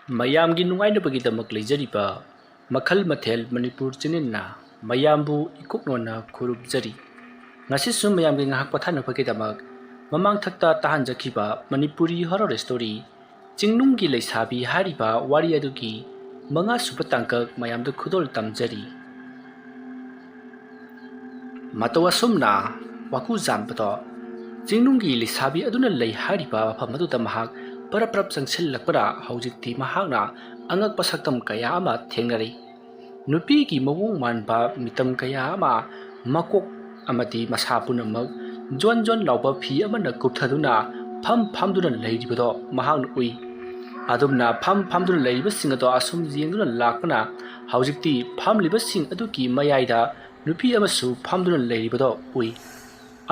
ꯃꯌꯥꯝꯒꯤ ꯅꯨꯡꯉꯥꯏꯅꯕꯒꯤꯗꯃꯛ ꯂꯩꯖꯔꯤꯕ ꯃꯈꯜ ꯃꯊꯦꯜ ꯃꯅꯤꯄꯨꯔ ꯆꯦꯅꯦꯜꯅ ꯃꯌꯥꯝꯕꯨ ꯏꯀꯨꯞꯅꯣꯟꯅ ꯈꯨꯔꯨꯝꯖꯔꯤ꯫ ꯉꯁꯤꯁꯨ ꯃꯌꯥꯝꯒꯤ ꯉꯥꯏꯍꯥꯛ ꯄꯣꯊꯥꯅꯕꯒꯤꯗꯃꯛ ꯃꯃꯥꯡꯊꯛꯇ ꯇꯥꯍꯟꯖꯈꯤꯕ ꯃꯅꯤꯄꯨꯔꯤ ꯍꯣꯔꯔ ꯁ꯭ꯇꯣꯔꯤ ꯆꯤꯡꯅꯨꯡꯒꯤ ꯂꯩꯁꯥꯕꯤ ꯍꯥꯏꯔꯤꯕ ꯋꯥꯔꯤ ꯑꯗꯨꯒꯤ 5ꯁꯨꯕ ꯇꯥꯡꯀꯛ ꯃꯌꯥꯝꯗ ꯈꯨꯗꯣꯜ ꯇꯝꯖꯔꯤ꯫ ꯃꯇꯧ ꯑꯁꯨꯝꯅ ꯋꯥꯀꯨ ꯖꯥꯝꯕꯗ ꯆꯤꯡꯅꯨꯡꯒꯤ ꯂꯩꯁꯥꯕꯤ ꯑꯗꯨꯅ ꯂꯩ ꯍꯥꯏꯔꯤꯕ ꯃꯐꯝ ꯑꯗꯨꯗ ꯃꯍꯥꯛ ꯄꯔꯞ ꯄꯔꯞ ꯆꯪꯁꯤꯜꯂꯛꯄꯗ ꯍꯧꯖꯤꯛꯇꯤ ꯃꯍꯥꯛꯅ ꯑꯉꯛꯄ ꯁꯛꯇꯝ ꯀꯌꯥ ꯑꯃ ꯊꯦꯡꯅꯔꯤ꯫ ꯅꯨꯄꯤꯒꯤ ꯃꯑꯣꯡ ꯃꯥꯟꯕ ꯃꯤꯇꯝ ꯀꯌꯥ ꯑꯃ ꯃꯀꯣꯛ ꯑꯃꯗꯤ ꯃꯁꯥ ꯄꯨꯝꯅꯃꯛ ꯖꯣꯟ ꯖꯣꯟ ꯂꯥꯎꯕ ꯐꯤ ꯑꯃꯅ ꯀꯨꯞꯊꯗꯨꯅ ꯐꯝꯗꯨꯅ ꯂꯩꯔꯤꯕꯗꯣ ꯃꯍꯥꯛꯅ ꯎꯏ꯫ ꯑꯗꯨꯝꯅ ꯐꯝꯗꯨꯅ ꯂꯩꯔꯤꯕꯁꯤꯡ ꯑꯗꯣ ꯑꯁꯨꯝ ꯌꯦꯡꯗꯨꯅ ꯂꯥꯛꯄꯅ ꯍꯧꯖꯤꯛꯇꯤ ꯐꯝꯂꯤꯕꯁꯤꯡ ꯑꯗꯨꯒꯤ ꯃꯌꯥꯏꯗ ꯅꯨꯄꯤ ꯑꯃꯁꯨ ꯐꯝꯗꯨꯅ ꯂꯩꯔꯤꯕꯗꯣ ꯎꯏ꯫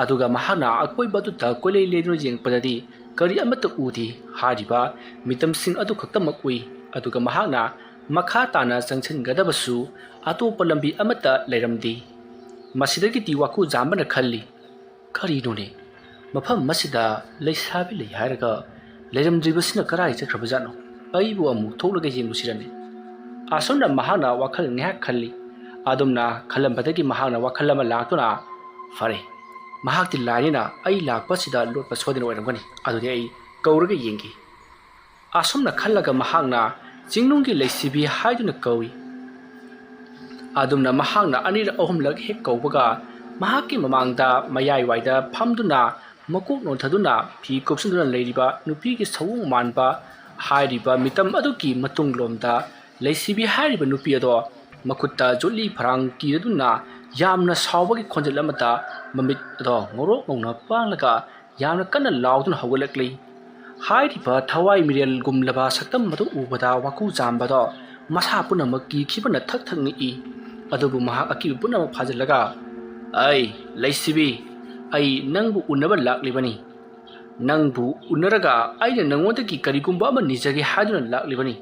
ꯑꯗꯨꯒ ꯃꯍꯥꯛꯅ ꯑꯀꯣꯏꯕ ꯑꯗꯨꯗ ꯀꯣꯏꯂꯩ ꯂꯩꯗꯨꯅ ꯌꯦꯡꯉꯛꯄꯗꯗꯤ ꯀꯔꯤ ꯑꯃꯠꯇ ꯎꯗꯦ, ꯍꯥꯏꯔꯤꯕ ꯃꯤꯇꯝꯁꯤꯡ ꯑꯗꯨ ꯈꯛꯇꯃꯛ ꯎꯏ꯫ ꯑꯗꯨꯒ ꯃꯍꯥꯛꯅ ꯃꯈꯥ ꯇꯥꯅ ꯆꯪꯁꯤꯟꯒꯗꯕꯁꯨ ꯑꯇꯣꯞꯄ ꯂꯝꯕꯤ ꯑꯃꯠꯇ ꯂꯩꯔꯝꯗꯦ꯫ ꯃꯁꯤꯗꯒꯤꯗꯤ ꯋꯥꯀꯨ ꯖꯥꯝꯕꯅ ꯈꯜꯂꯤ, ꯀꯔꯤꯅꯣꯅꯦ, ꯃꯐꯝ ꯑꯁꯤꯗ ꯂꯩꯁꯥꯕꯤ ꯂꯩ ꯍꯥꯏꯔꯒ ꯂꯩꯔꯝꯗ꯭ꯔꯤꯕꯁꯤꯅ ꯀꯔꯥꯏ ꯆꯠꯈ꯭ꯔꯕꯖꯥꯠꯅꯣ? ꯑꯩꯕꯨ ꯑꯃꯨꯛ ꯊꯣꯛꯂꯒ ꯌꯦꯡꯉꯨꯁꯤꯔꯅꯦ? ꯑꯁꯨꯝꯅ ꯃꯍꯥꯛꯅ ꯋꯥꯈꯜ ꯉꯥꯏꯍꯥꯛ ꯈꯜꯂꯤ꯫ ꯑꯗꯨꯝꯅ ꯈꯜꯂꯝꯕꯗꯒꯤ ꯃꯍꯥꯛꯅ ꯋꯥꯈꯜ ꯑꯃ ꯂꯥꯛꯇꯨꯅ, ꯐꯔꯦ, ꯃꯍꯥꯛꯇꯤ ꯂꯥꯏꯅꯤꯅ ꯑꯩ ꯂꯥꯛꯄꯁꯤꯗ ꯂꯣꯠꯄ ꯁꯣꯏꯗꯅ ꯑꯣꯏꯔꯝꯒꯅꯤ, ꯑꯗꯨꯗꯤ ꯑꯩ ꯀꯧꯔꯒ ꯌꯦꯡꯒꯦ꯫ ꯑꯁꯨꯝꯅ ꯈꯜꯂꯒ ꯃꯍꯥꯛꯅ ꯆꯤꯡꯅꯨꯡꯒꯤ ꯂꯩꯁꯤꯕꯤ ꯍꯥꯏꯗꯨꯅ ꯀꯧꯏ꯫ ꯑꯗꯨꯝꯅ ꯃꯍꯥꯛꯅ ꯑꯅꯤꯔꯛ ꯑꯍꯨꯝꯂꯛ ꯍꯦꯛ ꯀꯧꯕꯒ ꯃꯍꯥꯛꯀꯤ ꯃꯃꯥꯡꯗ ꯃꯌꯥꯏꯋꯥꯏꯗ ꯐꯝꯗꯨꯅ ꯃꯀꯣꯛ ꯅꯣꯟꯊꯗꯨꯅ ꯐꯤ ꯀꯨꯞꯁꯤꯟꯗꯨꯅ ꯂꯩꯔꯤꯕ ꯅꯨꯄꯤꯒꯤ ꯁꯑꯣꯡ ꯃꯥꯟꯕ ꯍꯥꯏꯔꯤꯕ ꯃꯤꯇꯝ ꯑꯗꯨꯒꯤ ꯃꯇꯨꯡꯂꯣꯝꯗ ꯂꯩꯁꯤꯕꯤ ꯍꯥꯏꯔꯤꯕ ꯅꯨꯄꯤ ꯑꯗꯣ ꯃꯈꯨꯠꯇ ꯖꯣꯠꯂꯤ ꯐꯔꯥꯡ ꯀꯤꯔꯗꯨꯅ ꯌꯥꯝꯅ ꯁꯥꯎꯕꯒꯤ ꯈꯣꯟꯖꯦꯜ ꯑꯃꯗ ꯃꯃꯤꯠ ꯑꯗꯣ ꯉꯧꯔꯣꯛ ꯉꯧꯅ ꯄꯥꯡꯂꯒ ꯌꯥꯝꯅ ꯀꯟꯅ ꯂꯥꯎꯗꯨꯅ ꯍꯧꯒꯠꯂꯛꯂꯤ꯫ ꯍꯥꯏꯔꯤꯕ ꯊꯋꯥꯏ ꯃꯤꯔꯦꯜꯒꯨꯝꯂꯕ ꯁꯛꯇꯝ ꯑꯗꯨ ꯎꯕꯗ ꯋꯥꯀꯨ ꯖꯥꯝꯕꯗꯣ ꯃꯁꯥ ꯄꯨꯝꯅꯃꯛ ꯀꯤꯈꯤꯕꯅ ꯊꯛ ꯊꯛ ꯅꯤꯛꯏ꯫ ꯑꯗꯨꯕꯨ ꯃꯍꯥꯛ ꯑꯀꯤꯕ ꯄꯨꯝꯅꯃꯛ ꯐꯥꯖꯤꯜꯂꯒ, ꯑꯩ ꯂꯩꯁꯤꯕꯤ, ꯑꯩ ꯅꯪꯕꯨ ꯎꯅꯕ ꯂꯥꯛꯂꯤꯕꯅꯤ꯫ ꯅꯪꯕꯨ ꯎꯅꯔꯒ ꯑꯩꯅ ꯅꯪꯉꯣꯟꯗꯒꯤ ꯀꯔꯤꯒꯨꯝꯕ ꯑꯃ ꯅꯤꯖꯒꯦ ꯍꯥꯏꯗꯨꯅ ꯂꯥꯛꯂꯤꯕꯅꯤ꯫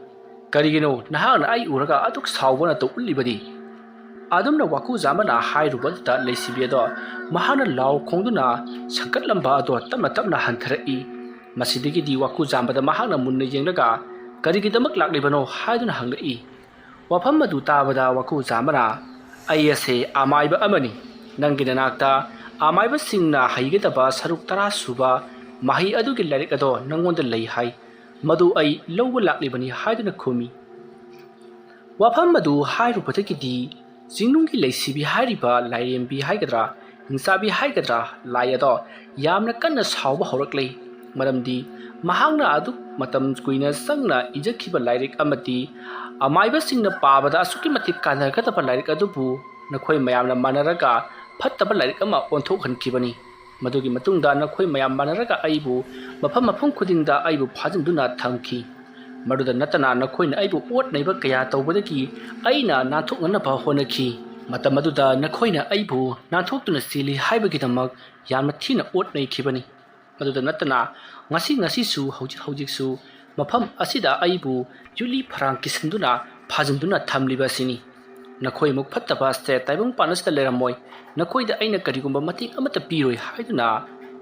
ꯀꯔꯤꯒꯤꯅꯣ ꯅꯍꯥꯛꯅ ꯑꯩ ꯎꯔꯒ ꯑꯗꯨꯛ ꯁꯥꯎꯕ ꯅꯇꯧ ꯎꯠꯂꯤꯕꯗꯤ? ꯑꯗꯨꯝꯅ ꯋꯥꯀꯨ ꯖꯥꯝꯕꯅ ꯍꯥꯏꯔꯨꯕꯗꯨꯗ ꯂꯩꯁꯤꯕꯤ ꯑꯗꯣ ꯃꯍꯥꯛꯅ ꯂꯥꯎ ꯈꯣꯡꯗꯨꯅ ꯁꯪꯀꯠꯂꯝꯕ ꯑꯗꯣ ꯇꯞꯅ ꯇꯞꯅ ꯍꯟꯊꯔꯛꯏ꯫ ꯃꯁꯤꯗꯒꯤꯗꯤ ꯋꯥꯀꯨ ꯖꯥꯝꯕꯗ ꯃꯍꯥꯛꯅ ꯃꯨꯟꯅ ꯌꯦꯡꯂꯒ ꯀꯔꯤꯒꯤꯗꯃꯛ ꯂꯥꯛꯂꯤꯕꯅꯣ ꯍꯥꯏꯗꯨꯅ ꯍꯪꯂꯛꯏ꯫ ꯋꯥꯐꯝ ꯑꯗꯨ ꯇꯥꯕꯗ ꯋꯥꯀꯨ ꯖꯥꯝꯕꯅ, ꯑꯩ ꯑꯁꯦ ꯑꯃꯥꯏꯕ ꯑꯃꯅꯤ꯫ ꯅꯪꯒꯤ ꯅꯅꯥꯛꯇ ꯑꯃꯥꯏꯕꯁꯤꯡꯅ ꯍꯩꯒꯗꯕ ꯁꯔꯨꯛ 10 ꯁꯨꯕ ꯃꯍꯩ ꯑꯗꯨꯒꯤ ꯂꯥꯏꯔꯤꯛ ꯑꯗꯣ ꯅꯪꯉꯣꯟꯗ ꯂꯩ ꯍꯥꯏ, ꯃꯗꯨ ꯑꯩ ꯂꯧꯕ ꯂꯥꯛꯂꯤꯕꯅꯤ ꯍꯥꯏꯗꯨꯅ ꯈꯨꯝꯃꯤ꯫ ꯋꯥꯐꯝ ꯑꯗꯨ ꯍꯥꯏꯔꯨꯕꯗꯒꯤꯗꯤ ꯆꯤꯡꯅꯨꯡꯒꯤ ꯂꯩꯁꯤꯕꯤ ꯍꯥꯏꯔꯤꯕ ꯂꯥꯏꯔꯦꯝꯕꯤ ꯍꯥꯏꯒꯗ꯭ꯔꯥ, ꯍꯤꯡꯆꯥꯕꯤ ꯍꯥꯏꯒꯗ꯭ꯔꯥ, ꯂꯥꯏ ꯑꯗꯣ ꯌꯥꯝꯅ ꯀꯟꯅ ꯁꯥꯎꯕ ꯍꯧꯔꯛꯂꯤ꯫ ꯃꯔꯝꯗꯤ ꯃꯍꯥꯛꯅ ꯑꯗꯨꯛ ꯃꯇꯝ ꯀꯨꯏꯅ ꯆꯪꯅ ꯏꯖꯈꯤꯕ ꯂꯥꯏꯔꯤꯛ ꯑꯃꯗꯤ ꯑꯃꯥꯏꯕꯁꯤꯡꯅ ꯄꯥꯕꯗ ꯑꯁꯨꯛꯀꯤ ꯃꯇꯤꯛ ꯀꯥꯟꯅꯒꯗꯕ ꯂꯥꯏꯔꯤꯛ ꯑꯗꯨꯕꯨ ꯅꯈꯣꯏ ꯃꯌꯥꯝꯅ ꯃꯥꯟꯅꯔꯒ ꯐꯠꯇꯕ ꯂꯥꯏꯔꯤꯛ ꯑꯃ ꯑꯣꯟꯊꯣꯛꯍꯟꯈꯤꯕꯅꯤ꯫ ꯃꯗꯨꯒꯤ ꯃꯇꯨꯡꯗ ꯅꯈꯣꯏ ꯃꯌꯥꯝ ꯃꯥꯟꯅꯔꯒ ꯑꯩꯕꯨ ꯃꯐꯝ ꯈꯨꯗꯤꯡꯗ ꯑꯩꯕꯨ ꯐꯥꯖꯤꯟꯗꯨꯅ ꯊꯝꯈꯤ꯫ ꯃꯗꯨꯗ ꯅꯠꯇꯅ ꯅꯈꯣꯏꯅ ꯑꯩꯕꯨ ꯑꯣꯠ ꯅꯩꯕ ꯀꯌꯥ ꯇꯧꯕꯗꯒꯤ ꯑꯩꯅ ꯅꯥꯟꯊꯣꯛꯅꯅꯕ ꯍꯣꯠꯅꯈꯤ꯫ ꯃꯇꯝ ꯑꯗꯨꯗ ꯅꯈꯣꯏꯅ ꯑꯩꯕꯨ ꯅꯥꯟꯊꯣꯛꯇꯨꯅ ꯆꯦꯜꯂꯤ ꯍꯥꯏꯕꯒꯤꯗꯃꯛ ꯌꯥꯝꯅ ꯊꯤꯅ ꯑꯣꯠ ꯅꯩꯈꯤꯕꯅꯤ꯫ ꯃꯗꯨꯗ ꯅꯠꯇꯅ ꯉꯁꯤꯁꯨ ꯍꯧꯖꯤꯛꯁꯨ ꯃꯐꯝ ꯑꯁꯤꯗ ꯑꯩꯕꯨ ꯌꯨꯠꯂꯤ ꯐꯔꯥꯡ ꯀꯤꯁꯤꯟꯗꯨꯅ ꯐꯥꯖꯤꯟꯗꯨꯅ ꯊꯝꯂꯤꯕ ꯑꯁꯤꯅꯤ꯫ ꯅꯈꯣꯏꯃꯨꯛ ꯐꯠꯇꯕ ꯁꯦꯠ ꯇꯥꯏꯕꯪꯄꯥꯟ ꯑꯁꯤꯗ ꯂꯩꯔꯝꯃꯣꯏ, ꯅꯈꯣꯏꯗ ꯑꯩꯅ ꯀꯔꯤꯒꯨꯝꯕ ꯃꯇꯦꯡ ꯑꯃꯠꯇ ꯄꯤꯔꯣꯏ ꯍꯥꯏꯗꯨꯅ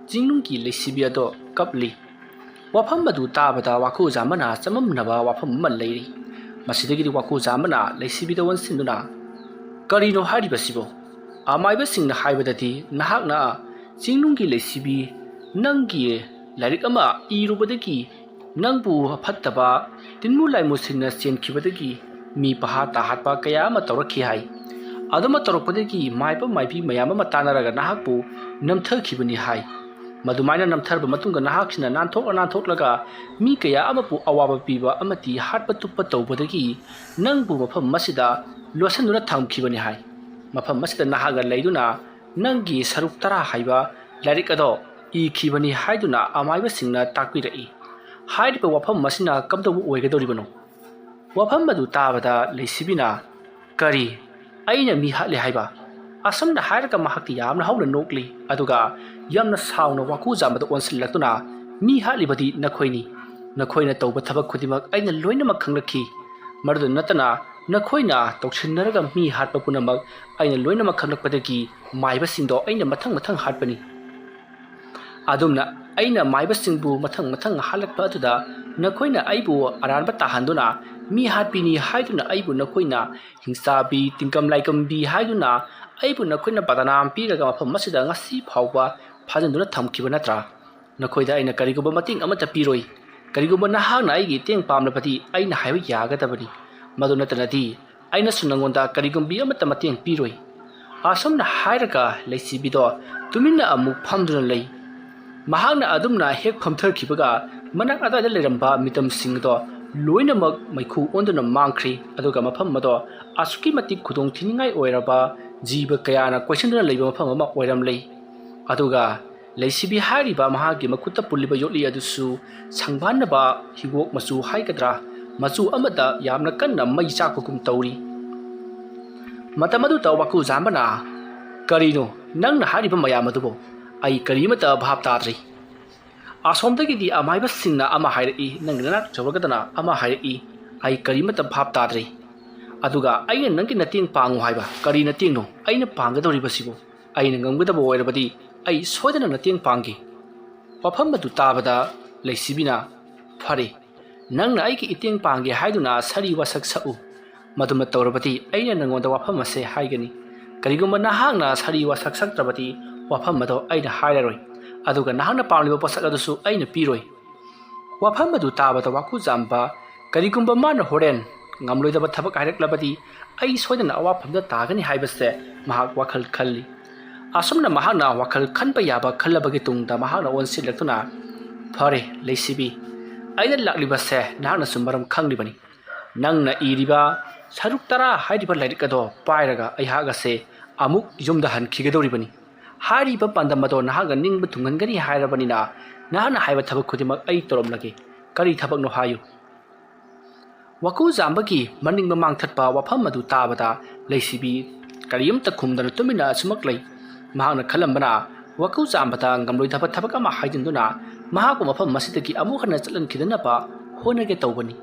ꯆꯤꯡꯅꯨꯡꯒꯤ ꯂꯩꯁꯤꯕꯤ ꯑꯗꯣ ꯀꯞꯂꯤ꯫ ꯋꯥꯐꯝ ꯑꯗꯨ ꯇꯥꯕꯗ ꯋꯥꯀꯨ ꯖꯥꯝꯕꯅ ꯆꯃꯝꯅꯕ ꯋꯥꯐꯝ ꯑꯃ ꯂꯩꯔꯤ꯫ ꯃꯁꯤꯗꯒꯤꯗꯤ ꯋꯥꯀꯨ ꯖꯥꯝꯕꯅ ꯂꯩꯁꯤꯕꯤꯗ ꯑꯣꯟꯁꯤꯟꯗꯨꯅ, ꯀꯔꯤꯅꯣ ꯍꯥꯏꯔꯤꯕꯁꯤꯕꯣ? ꯑꯃꯥꯏꯕꯁꯤꯡꯅ ꯍꯥꯏꯕꯗꯗꯤ ꯅꯍꯥꯛꯅ ꯆꯤꯡꯅꯨꯡꯒꯤ ꯂꯩꯁꯤꯕꯤ, ꯅꯪꯒꯤ ꯂꯥꯏꯔꯤꯛ ꯑꯃ ꯏꯔꯨꯕꯗꯒꯤ ꯅꯪꯕꯨ ꯐꯠꯇꯕ ꯇꯤꯟꯃꯨ ꯂꯥꯏꯃꯨꯁꯤꯡꯅ ꯆꯦꯟꯈꯤꯕꯗꯒꯤ ꯃꯤ ꯄꯍꯥ ꯇꯥꯍꯠꯄ ꯀꯌꯥ ꯑꯃ ꯇꯧꯔꯛꯈꯤ ꯍꯥꯏ꯫ ꯑꯗꯨꯃ ꯇꯧꯔꯛꯄꯗꯒꯤ ꯃꯥꯏꯕ ꯃꯥꯏꯕꯤ ꯃꯌꯥꯝ ꯑꯃ ꯇꯥꯟꯅꯔꯒ ꯅꯍꯥꯛꯄꯨ ꯅꯝꯊꯈꯤꯕꯅꯤ ꯍꯥꯏ꯫ ꯃꯗꯨꯃꯥꯏꯅ ꯅꯝꯊꯔꯕ ꯃꯇꯨꯡꯗ ꯅꯍꯥꯛꯁꯤꯅ ꯅꯥꯟꯊꯣꯛꯂꯒ ꯃꯤ ꯀꯌꯥ ꯑꯃꯕꯨ ꯑꯋꯥꯕ ꯄꯤꯕ ꯑꯃꯗꯤ ꯍꯥꯠꯄ ꯇꯨꯞꯄ ꯇꯧꯕꯗꯒꯤ ꯅꯪꯕꯨ ꯃꯐꯝ ꯑꯁꯤꯗ ꯂꯣꯠꯁꯤꯟꯗꯨꯅ ꯊꯝꯈꯤꯕꯅꯤ ꯍꯥꯏ꯫ ꯃꯐꯝ ꯑꯁꯤꯗ ꯅꯍꯥꯛꯅ ꯂꯩꯗꯨꯅ ꯅꯪꯒꯤ ꯁꯔꯨꯛ 10 ꯍꯥꯏꯕ ꯂꯥꯏꯔꯤꯛ ꯑꯗꯣ ꯏꯈꯤꯕꯅꯤ ꯍꯥꯏꯗꯨꯅ ꯑꯃꯥꯏꯕꯁꯤꯡꯅ ꯇꯥꯛꯄꯤꯔꯛꯏ꯫ ꯍꯥꯏꯔꯤꯕ ꯋꯥꯐꯝ ꯑꯁꯤꯅ ꯀꯝꯗꯧꯕ ꯑꯣꯏꯒꯗꯧꯔꯤꯕꯅꯣ? ꯋꯥꯐꯝ ꯑꯗꯨ ꯇꯥꯕꯗ ꯂꯩꯁꯤꯕꯤꯅ, ꯀꯔꯤ, ꯑꯩꯅ ꯃꯤ ꯍꯥꯠꯂꯦ ꯍꯥꯏꯕ? ꯑꯁꯨꯝꯅ ꯍꯥꯏꯔꯒ ꯃꯍꯥꯛꯇꯤ ꯌꯥꯝꯅ ꯍꯧꯅ ꯅꯣꯛꯂꯤ꯫ ꯑꯗꯨꯒ ꯌꯥꯝꯅ ꯁꯥꯎꯅ ꯋꯥꯀꯨ ꯖꯥꯝꯕꯗ ꯑꯣꯟꯁꯤꯜꯂꯛꯇꯨꯅ, ꯃꯤ ꯍꯥꯠꯂꯤꯕꯗꯤ ꯅꯈꯣꯏꯅꯤ꯫ ꯅꯈꯣꯏꯅ ꯇꯧꯕ ꯊꯕꯛ ꯈꯨꯗꯤꯡꯃꯛ ꯑꯩꯅ ꯂꯣꯏꯅꯃꯛ ꯈꯪꯂꯛꯈꯤ꯫ ꯃꯗꯨꯗ ꯅꯠꯇꯅ ꯅꯈꯣꯏꯅ ꯇꯧꯁꯤꯟꯅꯔꯒ ꯃꯤ ꯍꯥꯠꯄ ꯄꯨꯝꯅꯃꯛ ꯑꯩꯅ ꯂꯣꯏꯅꯃꯛ ꯈꯪꯂꯛꯄꯗꯒꯤ ꯃꯥꯏꯕꯁꯤꯡꯗꯣ ꯑꯩꯅ ꯃꯊꯪ ꯍꯥꯠꯄꯅꯤ꯫ ꯑꯗꯨꯝꯅ ꯑꯩꯅ ꯃꯥꯏꯕꯁꯤꯡꯕꯨ ꯃꯊꯪ ꯍꯥꯠꯂꯛꯄ ꯑꯗꯨꯗ ꯅꯈꯣꯏꯅ ꯑꯩꯕꯨ ꯑꯔꯥꯟꯕ ꯇꯥꯍꯟꯗꯨꯅ ꯃꯤ ꯍꯥꯠꯄꯤꯅꯤ ꯍꯥꯏꯗꯨꯅ ꯑꯩꯕु नखोइना हिंसाबी तिंकम लाइकमबी हाइदुना अइबु नखोइना बदनाम पीरगा मफम मसिदा ngasi फाउबा फाजनदुना थमखिबा नत्रा नखोइदा अइना करिगुबा मतिंग अमता पीरोइ करिगुबा नहागना अइगी तेंग पामलबदी अइना हाइबा यागदबनी मदु नतनदी अइना सुनंगोंदा करिगुंबी अमता मतिंग पीरोइ आसमना हाइरगा लैसिबिदो तुमिना अमुक फमदुना लै महागना अदुमना हेक फमथरखिबगा मनाक अदाइदा लेरंबा मितम सिंगदो लोइनमक मैखु ओंदुना मांख्री अदुगा मफम मदो आसुकी मतिक खुदोंग थिनिंगाई ओइरबा जीव कयाना क्वेश्चनदुना लैबा मफम अमा ओइरम लै अदुगा लैसिबी हारिबा महागी मकुत्ता पुल्लिबा योटली अदुसु संगबानबा हिगोक मचु हाइगद्रा मचु अमदा यामना कन्ना मै चाककुम तौरी मतमदु तवकु जामबना करिनो नंगना हारिबा मयाम अदुबो आई करिमता भाब ताद्री आसोमदगिदी अमाइबसिंगना अमा हाइरई नंगना चौरगदना अमा हाइरई आई करिमता भाब ताद्री अदुगा अइना नंगी नतिंग पांगु हाइबा करि नतिंगनो अइना पांगदौरिबसिबो अइना ngangudaba oirabadi ai soidana natiang pangi wafam madu tabada leisibina phare nangna aigi itiang pangi haiduna sari wasak sau maduma tawrabati aina nangonda wafam ase haigani karigumba nahangna sari wasak saktrabati wafam mado aina hairaroi aduga nahangna pamliba posak adusu aina piroi wafam madu tabada waku jamba karigumba mana horen ngamloidaba thabak haireklabadi ai soidana awafamda tagani haibase mahak wakhal khalli असमना महाना वखल खनप याबा खलबगे तुंगदा महाना ओनसिलक्तुना फरे लेसिबी आइना लाक्लिबसे नाना सुमरम खंगलिबनी नंगना इरिबा सरुक तरा हाइरिबा लाइरिकदो पाइरगा अइहागसे अमुक युमदा हनखिगदौरिबनी हारिबा पांदमदो नाहागा निंगबा तुंगनगनी हाइरबनिना नाना हाइबा थबक खुदिमक अइ तोरमलगे करी थबकनो हायु वकु जाम्बगी मनिंगबा मांगथतपा वफम मदु ताबदा लेसिबी करियमता खुमदना तुमिना असुमक लै महागना खलंबना वकु जाम्बता ngamloidaba thabak ama haidinduna mahaku mafam masidagi amu khana chalan khidanaba honage tawbani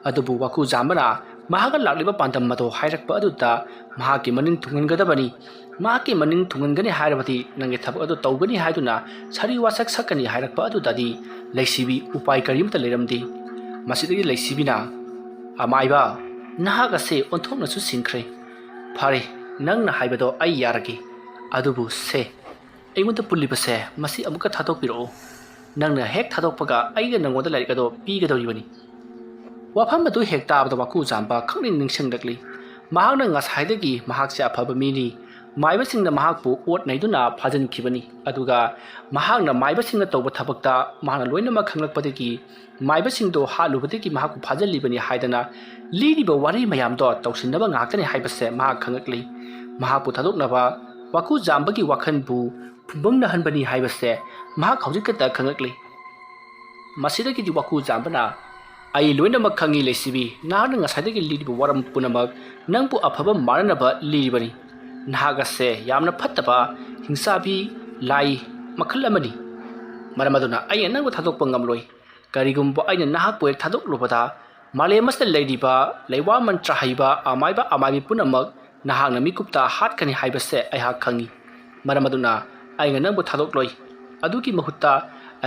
adubu waku jambana mahaga lagliba pandam mado hairakpa aduta mahaki maning thungangadabani mahaki maning thungangani hairabati nange thabak adu tawgani haiduna sari wasak sakani hairakpa adudadi leisibi upai karimta leramdi masidagi leisibina amaiba nahaga se onthokna su singkhre phare nangna haibado ai yarage अदुबु से अइमुंत पुल्लिबसे मसी अमुका थादोकपिरो नंगना हेक थादोकपगा अइगा नंगोदा लाइरिकदो पीगदौरिबनी वाफम मदु हेक ताबदा वाकु जाम्बा खंगनि निंगसंगदकली महागना ngसाइदगी महाकसे अफब मीनी माइबसिंगना महाकपु ओट नैदुना फाजनखिबनी अदुगा महागना माइबसिंगना तौबा थबकता महागना लोइनमा खंगलकपदगी माइबसिंगदो हालुबदगी महाकु फाजलिबनी हाइदना लीरिबा वारि मयामदो तौसिनबा ngakतनि हाइबसे महाक खंगकली महाकपु थादोकनबा वाकु जाम्बगी वाखनबु फुंबंगना हनबनी हाइबसे महाक हौजिकता खंगकली मसिदगी वाकु जाम्बना आई लोइनमक खंगी लेसिबी नाहना ngसाइदगी लिरिबा warm पुनमक नंगपु अफबा मारनबा लिरिबनी नाहागसे यामना फत्तबा हिंसाबी लाई मखल अमनी मरमदुना आई नंगबु थादोकपा ngamloi करिगुम्बो आइना नाहाकपु एक थादोकलुबदा मालेमसदा लैरिबा लैवा मंत्र हाइबा अमाइबा अमाइबी पुनमक नाहागना मिकुप्ता हाटकनी हाइबसे अइहा खंगी मरमदुना आइगा नंगबु थादोकलoi अदुगी महुत्ता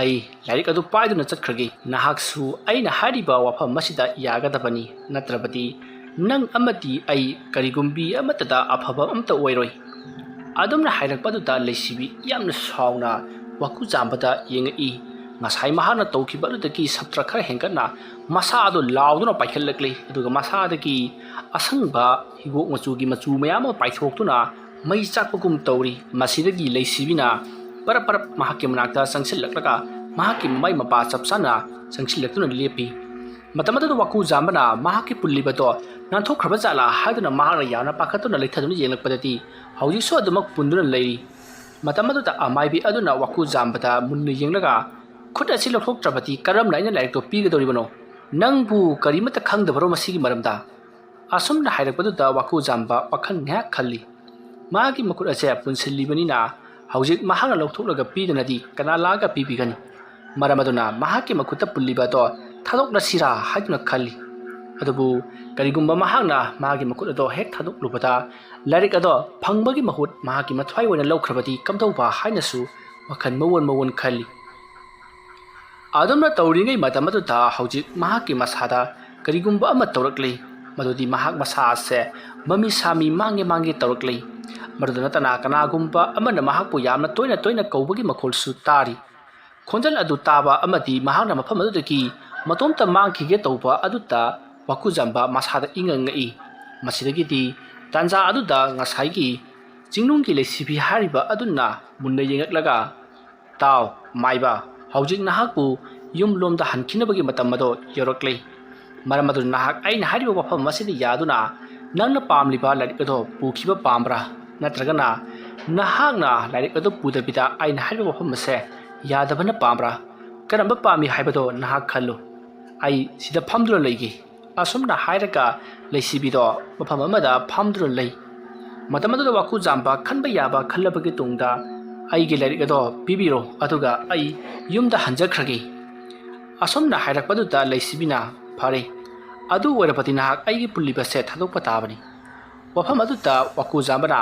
आई लाइरिक अदु पाइदुना चटखरगी नाहाकसु आइना हारिबा वाफम मसिदा यागदबनी नत्रबदी नंग अमती आई करिगुम्बी अमतदा अफबा अमता ओइरोइ अदुमना हाइरकपदुदा लेसिबी यामना साउना वाकु जाम्बदा येंगई ngасai mahana tawkiba adudagi sabtra khara hengkana masa adu lauduna paikhalakli aduga masa adagi asangba higok machugi machu mayama paithoktuna mai chakpagum tawri masidagi leisibina parapar mahaki manakta sangsillaklaka mahaki mai mapa chapsana sangsillaktuna lepi matamada waku jambana mahaki pullibato nanthokhraba jala haiduna mahana yana pakhatuna leithaduna yenglakpadati hauji so adumak punduna leiri matamada ta amaibi aduna waku jambata munnu yenglaga खुद असी लौथोक्त्रबती करम लाइना लाइरिकतो पीगदौरिबनो नंगबु करिमता खंगदबरो मसिगी मरमदा असुमना हाइरकपदुदा वाकु जाम्बा वाखन न्या खल्ली मागी मकुट असे पुनसिल्लिबनिना हौजिक महाना लौथोक्लगा पीदनदी कना लागा पीबिगनी मरमदुना महाकी मकुट पुल्लिबातो थादोक्नसिरा हाइदुना खल्ली अदुबु करिगुम्बा महाना मागी मकुट अदो हेक थादोक्लुबदा लाइरिक अदो फंगबगी महुत महाकी मथ्वाई ओइना लौख्रबदी कमदौबा हाइनसु वखन मवन खल्ली ꯑꯗꯨꯝꯅ ꯇꯧꯔꯤꯉꯩ ꯃꯇꯝ ꯑꯗꯨꯗ ꯍꯧꯖꯤꯛ ꯃꯍꯥꯛꯀꯤ ꯃꯁꯥꯗ ꯀꯔꯤꯒꯨꯝꯕ ꯑꯃ ꯇꯧꯔꯛꯂꯤ ꯃꯗꯨꯗꯤ ꯃꯍꯥꯛ ꯃꯁꯥ ꯑꯁꯦ ꯃꯃꯤ ꯁꯥꯃꯤ ꯃꯥꯡꯒꯦ ꯇꯧꯔꯛꯂꯤ ꯃꯗꯨꯗ ꯅꯠꯇꯅ ꯀꯅꯥꯒꯨꯝꯕ ꯑꯃꯅ ꯃꯍꯥꯛꯄꯨ ꯌꯥꯝꯅ ꯇꯣꯏꯅ ꯀꯧꯕꯒꯤ ꯃꯈꯣꯜꯁꯨ ꯇꯥꯔꯤ ꯈꯣꯟꯖꯦꯜ ꯑꯗꯨ ꯇꯥꯕ ꯑꯃꯗꯤ ꯃꯍꯥꯛꯅ ꯃꯐꯝ ꯑꯗꯨꯗꯒꯤ ꯃꯇꯣꯝꯇ ꯃꯥꯡꯈꯤꯒꯦ ꯇꯧꯕ ꯑꯗꯨꯗ ꯋꯥꯀꯨꯖꯥꯝꯕ ꯃꯁꯥꯗ ꯏꯪꯉꯛꯏ ꯃꯁꯤꯗꯒꯤꯗꯤ ꯇꯥꯟꯖꯥ ꯑꯗꯨꯗ ꯉꯁꯥꯏꯒꯤ ꯆꯤꯡꯅꯨꯡꯒꯤ ꯂꯩꯁꯤꯕꯤ ꯍꯥꯏꯔꯤꯕ ꯑꯗꯨꯅ ꯃꯨꯟꯅ ꯌꯦꯡꯂꯛꯂꯒ ꯇꯥꯎ ꯃꯥꯏꯕ ꯍꯧꯖꯤꯛ ꯅꯍꯥꯛꯄꯨ ꯌꯨꯝꯂꯣꯝꯗ ꯍꯟꯈꯤꯅꯕꯒꯤ ꯃꯇꯝ ꯑꯗꯨ ꯌꯧꯔꯛꯂꯤ ꯃꯔꯝ ꯑꯗꯨꯅ ꯅꯍꯥꯛ ꯑꯩꯅ ꯍꯥꯏꯔꯤꯕ ꯋꯥꯐꯝ ꯑꯁꯤꯗ ꯌꯥꯗꯨꯅ ꯅꯪꯅ ꯄꯥꯝꯂꯤꯕ ꯂꯥꯏꯔꯤꯛ ꯑꯗꯨ ꯄꯨꯈꯤꯕ ꯄꯥꯝꯕ꯭ꯔꯥ ꯅꯠꯇ꯭ꯔꯒꯅ ꯅꯍꯥꯛꯅ ꯂꯥꯏꯔꯤꯛ ꯑꯗꯨ ꯄꯨꯗꯕꯤꯗ ꯑꯩꯅ ꯍꯥꯏꯔꯤꯕ ꯋꯥꯐꯝ ꯑꯁꯦ ꯌꯥꯗꯕꯅ ꯄꯥꯝꯕ꯭ꯔꯥ ꯀꯔꯝꯕ ꯄꯥꯝꯃꯤ ꯍꯥꯏꯕꯗꯣ ꯅꯍꯥꯛ ꯈꯜꯂꯨ ꯑꯩ ꯁꯤꯗ ꯐꯝꯗꯨꯅ ꯂꯩꯒꯦ ꯑꯁꯨꯝꯅ ꯍꯥꯏꯔꯒ ꯂꯩꯁꯤꯕꯤꯗꯣ ꯃꯐꯝ ꯑꯃꯗ ꯐꯝꯗꯨꯅ ꯂꯩ ꯃꯇꯝ ꯑꯗꯨꯗ ꯋꯥꯀꯨꯖꯥꯝꯕ ꯈꯟꯕ ꯌꯥꯕ ꯈꯜꯂꯕꯒꯤ ꯇꯨꯡꯗ ꯑꯩꯒꯤ ꯂꯥꯏꯔꯤꯛ ꯑꯗꯣ ꯄꯤꯕꯤꯔꯣ ꯑꯗꯨꯒ ꯑꯩ ꯌꯨꯝꯗ ꯍꯟꯖꯈ꯭ꯔꯒꯦ ꯑꯁꯨꯝꯅ ꯍꯥꯏꯔꯛꯄꯗꯨꯗ ꯂꯩꯁꯤꯕꯤꯅ ꯐꯔꯦ ꯑꯗꯨ ꯑꯣꯏꯔꯕꯗꯤ ꯅꯍꯥꯛ ꯑꯩꯒꯤ ꯄꯨꯜꯂꯤꯕꯁꯦ ꯊꯥꯗꯣꯛꯄ ꯇꯥꯕꯅꯤ ꯋꯥꯐꯝ ꯑꯗꯨꯗ ꯋꯥꯀꯨꯖꯥꯝꯕꯅ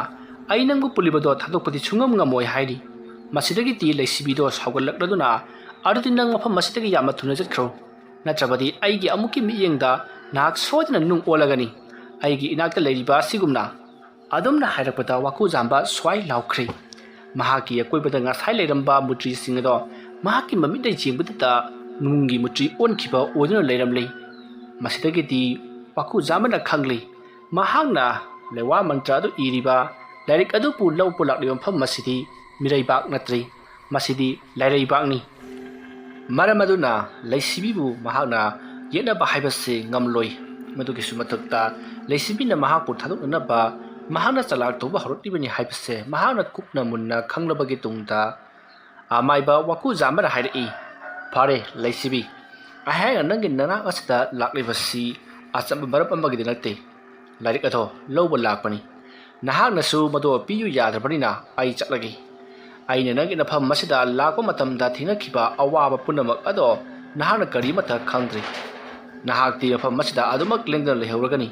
ꯑꯩ ꯅꯪꯕꯨ ꯄꯨꯜꯂꯤꯕꯗꯣ ꯊꯥꯗꯣꯛꯄꯗꯤ ꯁꯨꯡꯉꯝ ꯉꯝꯃꯣꯏ ꯍꯥꯏꯔꯤ ꯃꯁꯤꯗꯒꯤꯗꯤ ꯂꯩꯁꯤꯕꯤꯗꯣ ꯁꯥꯎꯒꯠꯂꯛꯂꯗꯨꯅ ꯑꯗꯨꯗꯤ ꯅꯪ ꯃꯐꯝ ꯑꯁꯤꯗꯒꯤ ꯌꯥꯝꯅ ꯊꯨꯅ ꯆꯠꯈ꯭ꯔꯣ ꯅꯠꯇ꯭ꯔꯕꯗꯤ ꯑꯩꯒꯤ ꯑꯃꯨꯛꯀꯤ ꯃꯤꯠꯌꯦꯡꯗ ꯅꯍꯥꯛ ꯁꯣꯏꯗꯅ ꯅꯨꯡ ꯑꯣꯜꯂꯒꯅꯤ ꯑꯩꯒꯤ ꯏꯅꯥꯛꯇ ꯂꯩꯔꯤꯕ ꯑꯁꯤꯒꯨꯝꯅ ꯑꯗꯨꯝꯅ ꯍꯥꯏꯔꯛꯄꯗ ꯋꯥꯀꯨꯖꯥꯝꯕ ꯁ꯭ꯋꯥꯏ ꯂꯥꯎꯈ꯭ꯔꯦ ꯃꯍꯥꯛꯀꯤ ꯑꯀꯣꯏꯕꯗ ꯉꯁꯥꯏ ꯂꯩꯔꯝꯕ ꯃꯨꯇ꯭ꯔꯤꯁꯤꯡ ꯑꯗꯣ ꯃꯍꯥꯛꯀꯤ ꯃꯃꯤꯠꯅ ꯌꯦꯡꯕꯗꯨꯗ ꯅꯨꯡꯒꯤ ꯃꯨꯇ꯭ꯔꯤ ꯑꯣꯟꯈꯤꯕ ꯑꯣꯏꯗꯨꯅ ꯂꯩꯔꯝꯂꯤ ꯃꯁꯤꯗꯒꯤꯗꯤ ꯋꯥꯀꯨꯖꯥꯝꯕꯅ ꯈꯪꯂꯤ ꯃꯍꯥꯛꯅ ꯂꯩꯋꯥ ꯃꯟꯇ꯭ꯔ ꯑꯗꯨ ꯏꯔꯤꯕ ꯂꯥꯏꯔꯤꯛ ꯑꯗꯨꯕꯨ ꯂꯧꯕ ꯂꯥꯛꯂꯤꯕ ꯃꯐꯝ ꯑꯁꯤꯗꯤ ꯃꯤꯔꯩꯕꯥꯛ ꯅꯠꯇ꯭ꯔꯤ ꯃꯁꯤꯗꯤ ꯂꯥꯏꯔꯩꯕꯥꯛꯅꯤ ꯃꯔꯝ ꯑꯗꯨꯅ ꯂꯩꯁꯤꯕꯤꯕꯨ ꯃꯍꯥꯛꯅ ꯌꯦꯠꯅꯕ ꯍꯥꯏꯕꯁꯤ ꯉꯝꯂꯣꯏ ꯃꯗꯨꯒꯤꯁꯨ ꯃꯊꯛꯇ ꯂꯩꯁꯤꯕꯤꯅ ꯃꯍꯥꯛꯄꯨ ꯊꯥꯗꯣꯛꯅꯅꯕ ꯃꯍꯥꯛꯅ ꯆꯂꯥꯛ ꯇꯧꯕ ꯍꯧꯔꯛꯂꯤꯕꯅꯤ ꯍꯥꯏꯕꯁꯦ ꯃꯍꯥꯛꯅ ꯀꯨꯞꯅ ꯃꯨꯟꯅ ꯈꯪꯂꯕꯒꯤ ꯇꯨꯡꯗ ꯑꯃꯥꯏꯕ ꯋꯥꯀꯨꯖꯥꯝꯕꯅ ꯍꯥꯏꯔꯛꯏ ꯐꯔꯦ ꯂꯩꯁꯤꯕꯤ ꯑꯩꯍꯥꯛꯅ ꯅꯪꯒꯤ ꯅꯅꯥꯛ ꯑꯁꯤꯗ ꯂꯥꯛꯂꯤꯕꯁꯤ ꯑꯆꯝꯕ ꯃꯔꯝ ꯑꯃꯒꯤꯗꯤ ꯅꯠꯇꯦ ꯂꯥꯏꯔꯤꯛ ꯑꯗꯣ ꯂꯧꯕ ꯂꯥꯛꯄꯅꯤ ꯅꯍꯥꯛꯅꯁꯨ ꯃꯗꯨ ꯄꯤꯌꯨ ꯌꯥꯗ꯭ꯔꯕꯅꯤꯅ ꯑꯩ ꯆꯠꯂꯒꯦ ꯑꯩꯅ ꯅꯪꯒꯤ ꯅꯐꯝ ꯑꯁꯤꯗ ꯂꯥꯛꯄ ꯃꯇꯝꯗ ꯊꯦꯡꯅꯈꯤꯕ ꯑꯋꯥꯕ ꯄꯨꯝꯅꯃꯛ ꯑꯗꯣ ꯅꯍꯥꯛꯅ ꯀꯔꯤꯃꯠꯇ ꯈꯪꯗ꯭ꯔꯤ ꯅꯍꯥꯛꯇꯤ ꯃꯐꯝ ꯑꯁꯤꯗ ꯑꯗꯨꯃꯛ ꯂꯦꯡꯗꯅ ꯂꯩꯍꯧꯔꯒꯅꯤ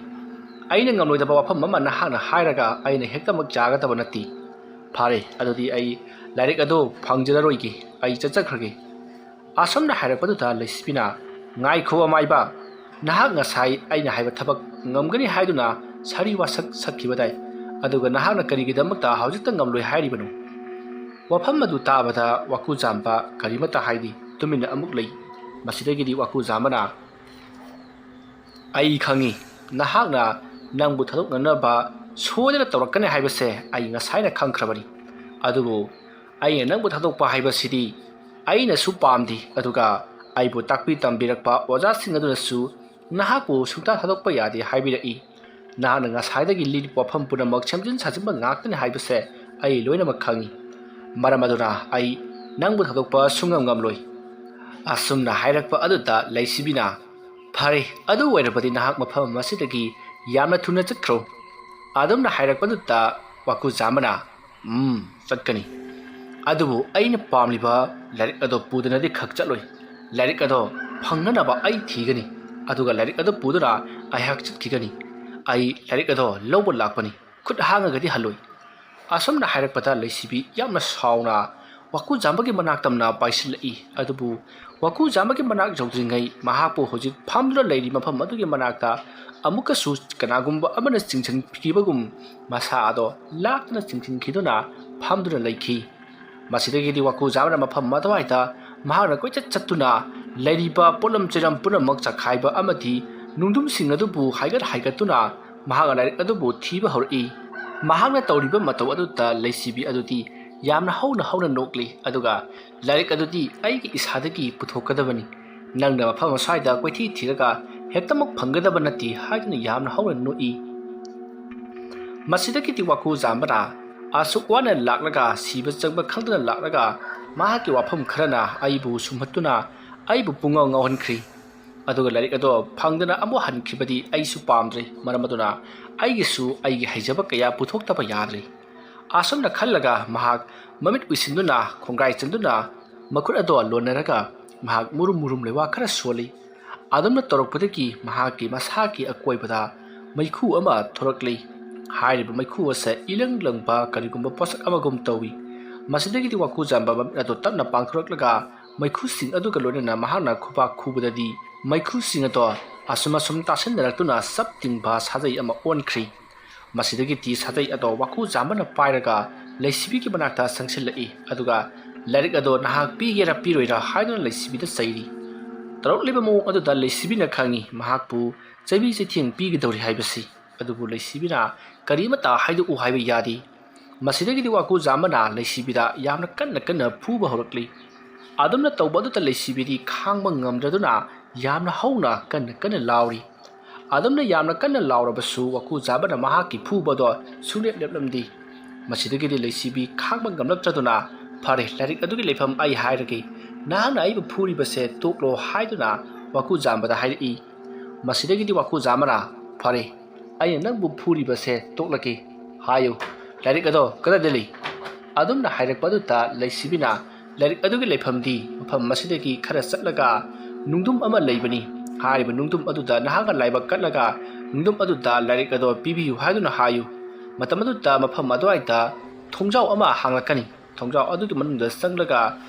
ꯑꯩꯅ ꯉꯝꯂꯣꯏꯗꯕ ꯋꯥꯐꯝ ꯑꯃ ꯅꯍꯥꯛꯅ ꯍꯥꯏꯔꯒ ꯑꯩꯅ ꯍꯦꯛꯇꯃꯛ ꯌꯥꯒꯗꯕ ꯅꯠꯇꯦ ꯐꯔꯦ ꯑꯗꯨꯗꯤ ꯑꯩ ꯂꯥꯏꯔꯤꯛ ꯑꯗꯨ ꯐꯪꯖꯔꯔꯣꯏꯒꯦ ꯑꯩ ꯆꯠꯆꯈ꯭ꯔꯒꯦ ꯑꯁꯨꯝꯅ ꯍꯥꯏꯔꯛꯄꯗꯨꯗ ꯂꯩꯁꯤꯕꯤꯅ ꯉꯥꯏꯈꯣ ꯑꯃꯥꯏꯕ ꯅꯍꯥꯛ ꯉꯁꯥꯏ ꯑꯩꯅ ꯍꯥꯏꯕ ꯊꯕꯛ ꯉꯝꯒꯅꯤ ꯍꯥꯏꯗꯨꯅ ꯁꯥꯔꯤ ꯋꯥꯁꯛ ꯁꯛꯈꯤꯕꯗꯥꯏ ꯑꯗꯨꯒ ꯅꯍꯥꯛꯅ ꯀꯔꯤꯒꯤꯗꯃꯛꯇ ꯍꯧꯖꯤꯛꯇ ꯉꯝꯂꯣꯏ ꯍꯥꯏꯔꯤꯕꯅꯣ ꯋꯥꯐꯝ ꯑꯗꯨ ꯇꯥꯕꯗ ꯋꯥꯀꯨꯖꯥꯝꯕ ꯀꯔꯤꯃꯠꯇ ꯍꯥꯏꯗꯤ ꯇꯨꯃꯤꯟꯅ ꯑꯃꯨꯛ ꯂꯩ ꯃꯁꯤꯗꯒꯤꯗꯤ ꯋꯥꯀꯨꯖꯥꯝꯕꯅ ꯑꯩ ꯈꯪꯉꯤ ꯅꯍꯥꯛꯅ ꯅꯪꯕꯨ ꯊꯥꯗꯣꯛꯅꯅꯕ ꯁꯣꯏꯗꯅ ꯇꯧꯔꯛꯀꯅꯤ ꯍꯥꯏꯕꯁꯦ ꯑꯩ ꯉꯁꯥꯏꯅ ꯈꯪꯈ꯭ꯔꯕꯅꯤ ꯑꯗꯨꯕꯨ ꯑꯩꯅ ꯅꯪꯕꯨ ꯊꯥꯗꯣꯛꯄ ꯍꯥꯏꯕꯁꯤꯗꯤ ꯑꯩꯅꯁꯨ ꯄꯥꯝꯗꯦ ꯑꯗꯨꯒ ꯑꯩꯕꯨ ꯇꯥꯛꯄꯤ ꯇꯝꯕꯤꯔꯛꯄ ꯑꯣꯖꯥꯁꯤꯡ ꯑꯗꯨꯅꯁꯨ ꯅꯍꯥꯛꯄꯨ ꯁꯨꯡꯊꯥ ꯊꯥꯗꯣꯛꯄ ꯌꯥꯗꯦ ꯍꯥꯏꯕꯤꯔꯛꯏ ꯅꯍꯥꯛꯅ ꯉꯁꯥꯏꯗꯒꯤ ꯂꯤꯔꯤꯕ ꯋꯥꯐꯝ ꯄꯨꯝꯅꯃꯛ ꯁꯦꯝꯖꯤꯟ ꯁꯥꯖꯤꯟꯕ ꯉꯥꯛꯇꯅꯤ ꯍꯥꯏꯕꯁꯦ ꯑꯩ ꯂꯣꯏꯅꯃꯛ ꯈꯪꯉꯤ ꯃꯔꯝ ꯑꯗꯨꯅ ꯑꯩ ꯅꯪꯕꯨ ꯊꯥꯗꯣꯛꯄ ꯁꯨꯡꯉꯝ ꯉꯝꯂꯣꯏ ꯑꯁꯨꯝꯅ ꯍꯥꯏꯔꯛꯄ ꯑꯗꯨꯗ ꯂꯩꯁꯤꯕꯤꯅ ꯐꯔꯦ ꯑꯗꯨ ꯑꯣꯏꯔꯕꯗꯤ ꯅꯍꯥꯛ ꯃꯐꯝ ꯑꯁꯤꯗꯒꯤ ꯌꯥꯝꯅ ꯊꯨꯅ ꯆꯠꯈ꯭ꯔꯣ ꯑꯗꯨꯝꯅ ꯍꯥꯏꯔꯛꯄꯗꯨꯗ ꯋꯥꯀꯨꯖꯥꯝꯕꯅ ꯆꯠꯀꯅꯤ ꯑꯗꯨꯕꯨ ꯑꯩꯅ ꯄꯥꯝꯂꯤꯕ ꯂꯥꯏꯔꯤꯛ ꯑꯗꯣ ꯄꯨꯗꯅꯗꯤ ꯈꯛ ꯆꯠꯂꯣꯏ ꯂꯥꯏꯔꯤꯛ ꯑꯗꯣ ꯐꯪꯅꯅꯕ ꯑꯩ ꯊꯤꯒꯅꯤ ꯑꯗꯨꯒ ꯂꯥꯏꯔꯤꯛ ꯑꯗꯨ ꯄꯨꯗꯨꯅ ꯑꯩꯍꯥꯛ ꯆꯠꯈꯤꯒꯅꯤ ꯑꯩ ꯂꯥꯏꯔꯤꯛ ꯑꯗꯣ ꯂꯧꯕ ꯂꯥꯛꯄꯅꯤ ꯈꯨꯠ ꯍꯥꯡꯉꯒꯗꯤ ꯍꯜꯂꯣꯏ ꯑꯁꯨꯝꯅ ꯍꯥꯏꯔꯛꯄꯗ ꯂꯩꯁꯤꯕꯤ ꯌꯥꯝꯅ ꯁꯥꯎꯅ ꯋꯥꯀꯨꯖꯥꯝꯕꯒꯤ ꯃꯅꯥꯛ ꯇꯝꯅ ꯄꯥꯏꯁꯤꯜꯂꯛꯏ ꯑꯗꯨꯕꯨ ꯋꯥꯀꯨꯖꯥꯝꯕꯒꯤ ꯃꯅꯥꯛ ꯌꯧꯗ꯭ꯔꯤꯉꯩ ꯃꯍꯥꯛꯄꯨ ꯍꯧꯖꯤꯛ ꯐꯝꯗꯨꯅ ꯂꯩꯔꯤ ꯃꯐꯝ ꯑꯗꯨꯒꯤ ꯃꯅꯥꯛꯇ ꯑꯃꯨꯛꯀꯁꯨ ꯀꯅꯥꯒꯨꯝꯕ ꯑꯃꯅ ꯆꯤꯡꯁꯤꯟꯈꯤꯕꯒꯨꯝ ꯃꯁꯥ ꯑꯗꯣ ꯂꯥꯛꯇꯨꯅ ꯆꯤꯡꯁꯤꯟꯈꯤꯗꯨꯅ ꯐꯝꯗꯨꯅ ꯂꯩꯈꯤ ꯃꯁꯤꯗꯒꯤꯗꯤ ꯋꯥꯀꯨꯖꯥꯝꯕꯅ ꯃꯐꯝ ꯑꯗꯨꯋꯥꯏꯗ ꯃꯍꯥꯛꯅ ꯀꯣꯏꯆꯠ ꯆꯠꯇꯨꯅ ꯂꯩꯔꯤꯕ ꯄꯣꯠꯂꯝ ꯆꯩꯔꯝ ꯄꯨꯝꯅꯃꯛ ꯆꯈꯥꯏꯕ ꯑꯃꯗꯤ ꯅꯨꯡꯗꯨꯝꯁꯤꯡ ꯑꯗꯨꯕꯨ ꯍꯥꯏꯒꯠꯇꯨꯅ ꯃꯍꯥꯛꯅ ꯂꯥꯏꯔꯤꯛ ꯑꯗꯨꯕꯨ ꯊꯤꯕ ꯍꯧꯔꯛꯏ ꯃꯍꯥꯛꯅ ꯇꯧꯔꯤꯕ ꯃꯇꯧ ꯑꯗꯨꯗ ꯂꯩꯁꯤꯕꯤ ꯑꯗꯨꯗꯤ ꯌꯥꯝꯅ ꯍꯧꯅ ꯅꯣꯛꯂꯤ ꯑꯗꯨꯒ ꯂꯥꯏꯔꯤꯛ ꯑꯗꯨꯗꯤ ꯑꯩꯒꯤ ꯏꯁꯥꯗꯒꯤ ꯄꯨꯊꯣꯛꯀꯗꯕꯅꯤ ꯅꯪꯅ ꯃꯐꯝ ꯑꯁ꯭ꯋꯥꯏꯗ ꯀꯣꯏꯊꯤ ꯊꯤꯔꯒ ꯍꯦꯛꯇꯃꯛ ꯐꯪꯒꯗꯕ ꯅꯠꯇꯦ ꯍꯥꯏꯗꯨꯅ ꯌꯥꯝꯅ ꯍꯧꯅ ꯅꯣꯛꯏ ꯃꯁꯤꯗꯒꯤꯗꯤ ꯋꯥꯀꯨꯖꯥꯝꯕꯅ ꯑꯁꯨꯛ ꯋꯥꯅ ꯂꯥꯛꯂꯒ ꯁꯤꯕ ꯆꯪꯕ ꯈꯪꯗꯅ ꯂꯥꯛꯂꯒ ꯃꯍꯥꯛꯀꯤ ꯋꯥꯐꯝ ꯈꯔꯅ ꯑꯩꯕꯨ ꯁꯨꯝꯍꯠꯇꯨꯅ ꯑꯩꯕꯨ ꯄꯨꯡꯉꯥꯎ ꯉꯥꯎꯍꯟꯈ꯭ꯔꯤ ꯑꯗꯨꯒ ꯂꯥꯏꯔꯤꯛ ꯑꯗꯣ ꯐꯪꯗꯅ ꯑꯃꯨꯛ ꯍꯟꯈꯤꯕꯗꯤ ꯑꯩꯁꯨ ꯄꯥꯝꯗ꯭ꯔꯦ ꯃꯔꯝ ꯑꯗꯨꯅ ꯑꯩꯒꯤꯁꯨ ꯑꯩꯒꯤ ꯍꯩꯖꯕ ꯀꯌꯥ ꯄꯨꯊꯣꯛꯇꯕ ꯌꯥꯗ꯭ꯔꯤ ꯑꯁꯨꯝꯅ ꯈꯜꯂꯒ ꯃꯍꯥꯛ ꯃꯃꯤꯠ ꯎꯏꯁꯤꯟꯗꯨꯅ ꯈꯣꯡꯒ꯭ꯔꯥꯏ ꯆꯟꯗꯨꯅ ꯃꯈꯨꯠ ꯑꯗꯣ ꯂꯣꯟꯅꯔꯒ ꯃꯍꯥꯛ ꯃꯨꯔꯨꯝ ꯂꯩꯋꯥ ꯈꯔ ꯁꯣꯜꯂꯤ ꯑꯗꯨꯝꯅ ꯇꯧꯔꯛꯄꯗꯒꯤ ꯃꯍꯥꯛꯀꯤ ꯃꯁꯥꯒꯤ ꯑꯀꯣꯏꯕꯗ ꯃꯩꯈꯨ ꯑꯃ ꯊꯣꯔꯛꯂꯤ ꯍꯥꯏꯔꯤꯕ ꯃꯩꯈꯨ ꯑꯁꯦ ꯏꯂꯪ ꯂꯪꯕ ꯀꯔꯤꯒꯨꯝꯕ ꯄꯣꯠꯁꯛ ꯑꯃꯒꯨꯝ ꯇꯧꯏ ꯃꯁꯤꯗꯒꯤꯗꯤ ꯋꯥꯀꯨꯖꯥꯝꯕ ꯃꯃꯤꯠ ꯑꯗꯨ ꯇꯞꯅ ꯄꯥꯡꯊꯣꯔꯛꯂꯒ ꯃꯩꯈꯨꯁꯤꯡ ꯑꯗꯨꯒ ꯂꯣꯏꯅꯅ ꯃꯍꯥꯛꯅ ꯈꯨꯕꯥꯛ ꯈꯨꯕꯗꯗꯤ ꯃꯩꯈꯨꯁꯤꯡ ꯑꯗꯣ ꯑꯁꯨꯝ ꯇꯥꯁꯤꯟꯅꯔꯛꯇꯨꯅ ꯁꯞ ꯇꯤꯡꯕ ꯁꯥꯖꯩ ꯑꯃ ꯑꯣꯟꯈ꯭ꯔꯤ꯫ ꯃꯁꯤꯗꯒꯤꯗꯤ ꯁꯥꯖꯩ ꯑꯗꯣ ꯋꯥꯀꯨꯖꯥꯝꯕꯅ ꯄꯥꯏꯔꯒ ꯂꯩꯁꯤꯕꯤꯒꯤ ꯃꯅꯥꯛꯇ ꯆꯪꯁꯤꯜꯂꯛꯏ ꯑꯗꯨꯒ ꯂꯥꯏꯔꯤꯛ ꯑꯗꯣ ꯅꯍꯥꯛ ꯄꯤꯒꯦꯔꯥ ꯄꯤꯔꯣꯏꯔꯥ ꯍꯥꯏꯗꯨꯅ ꯂꯩꯁꯤꯕꯤꯗ ꯆꯩꯔꯤ꯫ ꯇꯧꯔꯛꯂꯤꯕ ꯃꯑꯣꯡ ꯑꯗꯨꯗ ꯂꯩꯁꯤꯕꯤꯅ ꯈꯪꯏ ꯃꯍꯥꯛꯄꯨ ꯆꯩꯕꯤ ꯆꯩꯊꯦꯡ ꯄꯤꯒꯗꯧꯔꯤ ꯍꯥꯏꯕꯁꯤ, ꯑꯗꯨꯕꯨ ꯂꯩꯁꯤꯕꯤꯅ ꯀꯔꯤꯃꯠꯇ ꯍꯥꯏꯗꯣꯛꯎ ꯍꯥꯏꯕ ꯌꯥꯗꯦ꯫ ꯃꯁꯤꯗꯒꯤꯗꯤ ꯋꯥꯀꯨꯖꯥꯝꯕꯅ ꯂꯩꯁꯤꯕꯤꯗ ꯌꯥꯝꯅ ꯀꯟꯅ ꯐꯨꯕ ꯍꯧꯔꯛꯂꯤ꯫ ꯑꯗꯨꯝꯅ ꯇꯧꯕ ꯑꯗꯨꯗ ꯂꯩꯁꯤꯕꯤꯗꯤ ꯈꯥꯡꯕ ꯉꯝꯗ꯭ꯔꯗꯨꯅ ꯌꯥꯝꯅ ꯍꯧꯅ ꯀꯟꯅ ꯂꯥꯎꯔꯤ꯫ ꯑꯗꯨꯝꯅ ꯌꯥꯝꯅ ꯀꯟꯅ ꯂꯥꯎꯔꯕꯁꯨ ꯋꯥꯀꯨꯖꯥꯝꯕꯅ ꯃꯍꯥꯛꯀꯤ ꯐꯨꯕꯗꯣ ꯁꯨꯡꯂꯦꯞ ꯂꯦꯞꯂꯝꯗꯦ꯫ ꯃꯁꯤꯗꯒꯤꯗꯤ ꯂꯩꯁꯤꯕꯤ ꯈꯥꯡꯕ ꯉꯝꯂꯛꯇ꯭ꯔꯗꯨꯅ ꯐꯔꯦ ꯂꯥꯏꯔꯤꯛ ꯑꯗꯨꯒꯤ ꯂꯩꯐꯝ ꯑꯩ ꯍꯥꯏꯔꯒꯦ, ꯅꯍꯥꯛꯅ ꯑꯩꯕꯨ ꯐꯨꯔꯤꯕꯁꯦ ꯇꯣꯛꯂꯣ ꯍꯥꯏꯗꯨꯅ ꯋꯥꯀꯨꯖꯥꯝꯕꯗ ꯍꯥꯏꯔꯛꯏ꯫ ꯃꯁꯤꯗꯒꯤꯗꯤ ꯋꯥꯀꯨꯖꯥꯝꯕꯅ ꯐꯔꯦ ꯑꯩꯅ ꯅꯪꯕꯨ ꯐꯨꯔꯤꯕꯁꯦ ꯇꯣꯛꯂꯒꯦ, ꯍꯥꯏꯌꯨ ꯂꯥꯏꯔꯤꯛ ꯑꯗꯣ ꯀꯗꯥꯏꯗ ꯂꯩ? ꯑꯗꯨꯝꯅ ꯍꯥꯏꯔꯛꯄ ꯑꯗꯨꯗ ꯂꯩꯁꯤꯕꯤꯅ ꯂꯥꯏꯔꯤꯛ ꯑꯗꯨꯒꯤ ꯂꯩꯐꯝꯗꯤ ꯃꯐꯝ ꯑꯁꯤꯗꯒꯤ ꯈꯔ ꯆꯠꯂꯒ ꯅꯨꯡꯗꯨꯝ ꯑꯃ ꯂꯩꯕꯅꯤ꯫ ꯍꯥꯏꯔꯤꯕ ꯅꯨꯡꯗꯨꯝ ꯑꯗꯨꯗ ꯅꯍꯥꯛꯅ ꯂꯥꯏꯕꯛ ꯀꯠꯂꯒ ꯅꯨꯡꯗꯨꯝ ꯑꯗꯨꯗ ꯂꯥꯏꯔꯤꯛ ꯑꯗꯣ ꯄꯤꯕꯤꯌꯨ ꯍꯥꯏꯗꯨꯅ ꯍꯥꯏꯌꯨ꯫ ꯃꯇꯝ ꯑꯗꯨꯗ ꯃꯐꯝ ꯑꯗꯨꯋꯥꯏꯗ ꯊꯣꯡꯖꯥꯎ ꯑꯃ ꯍꯥꯡꯂꯛꯀꯅꯤ꯫ ꯊꯣꯡꯖꯥꯎ ꯑꯗꯨꯒꯤ ꯃꯅꯨꯡꯗ ꯆꯪꯂꯒ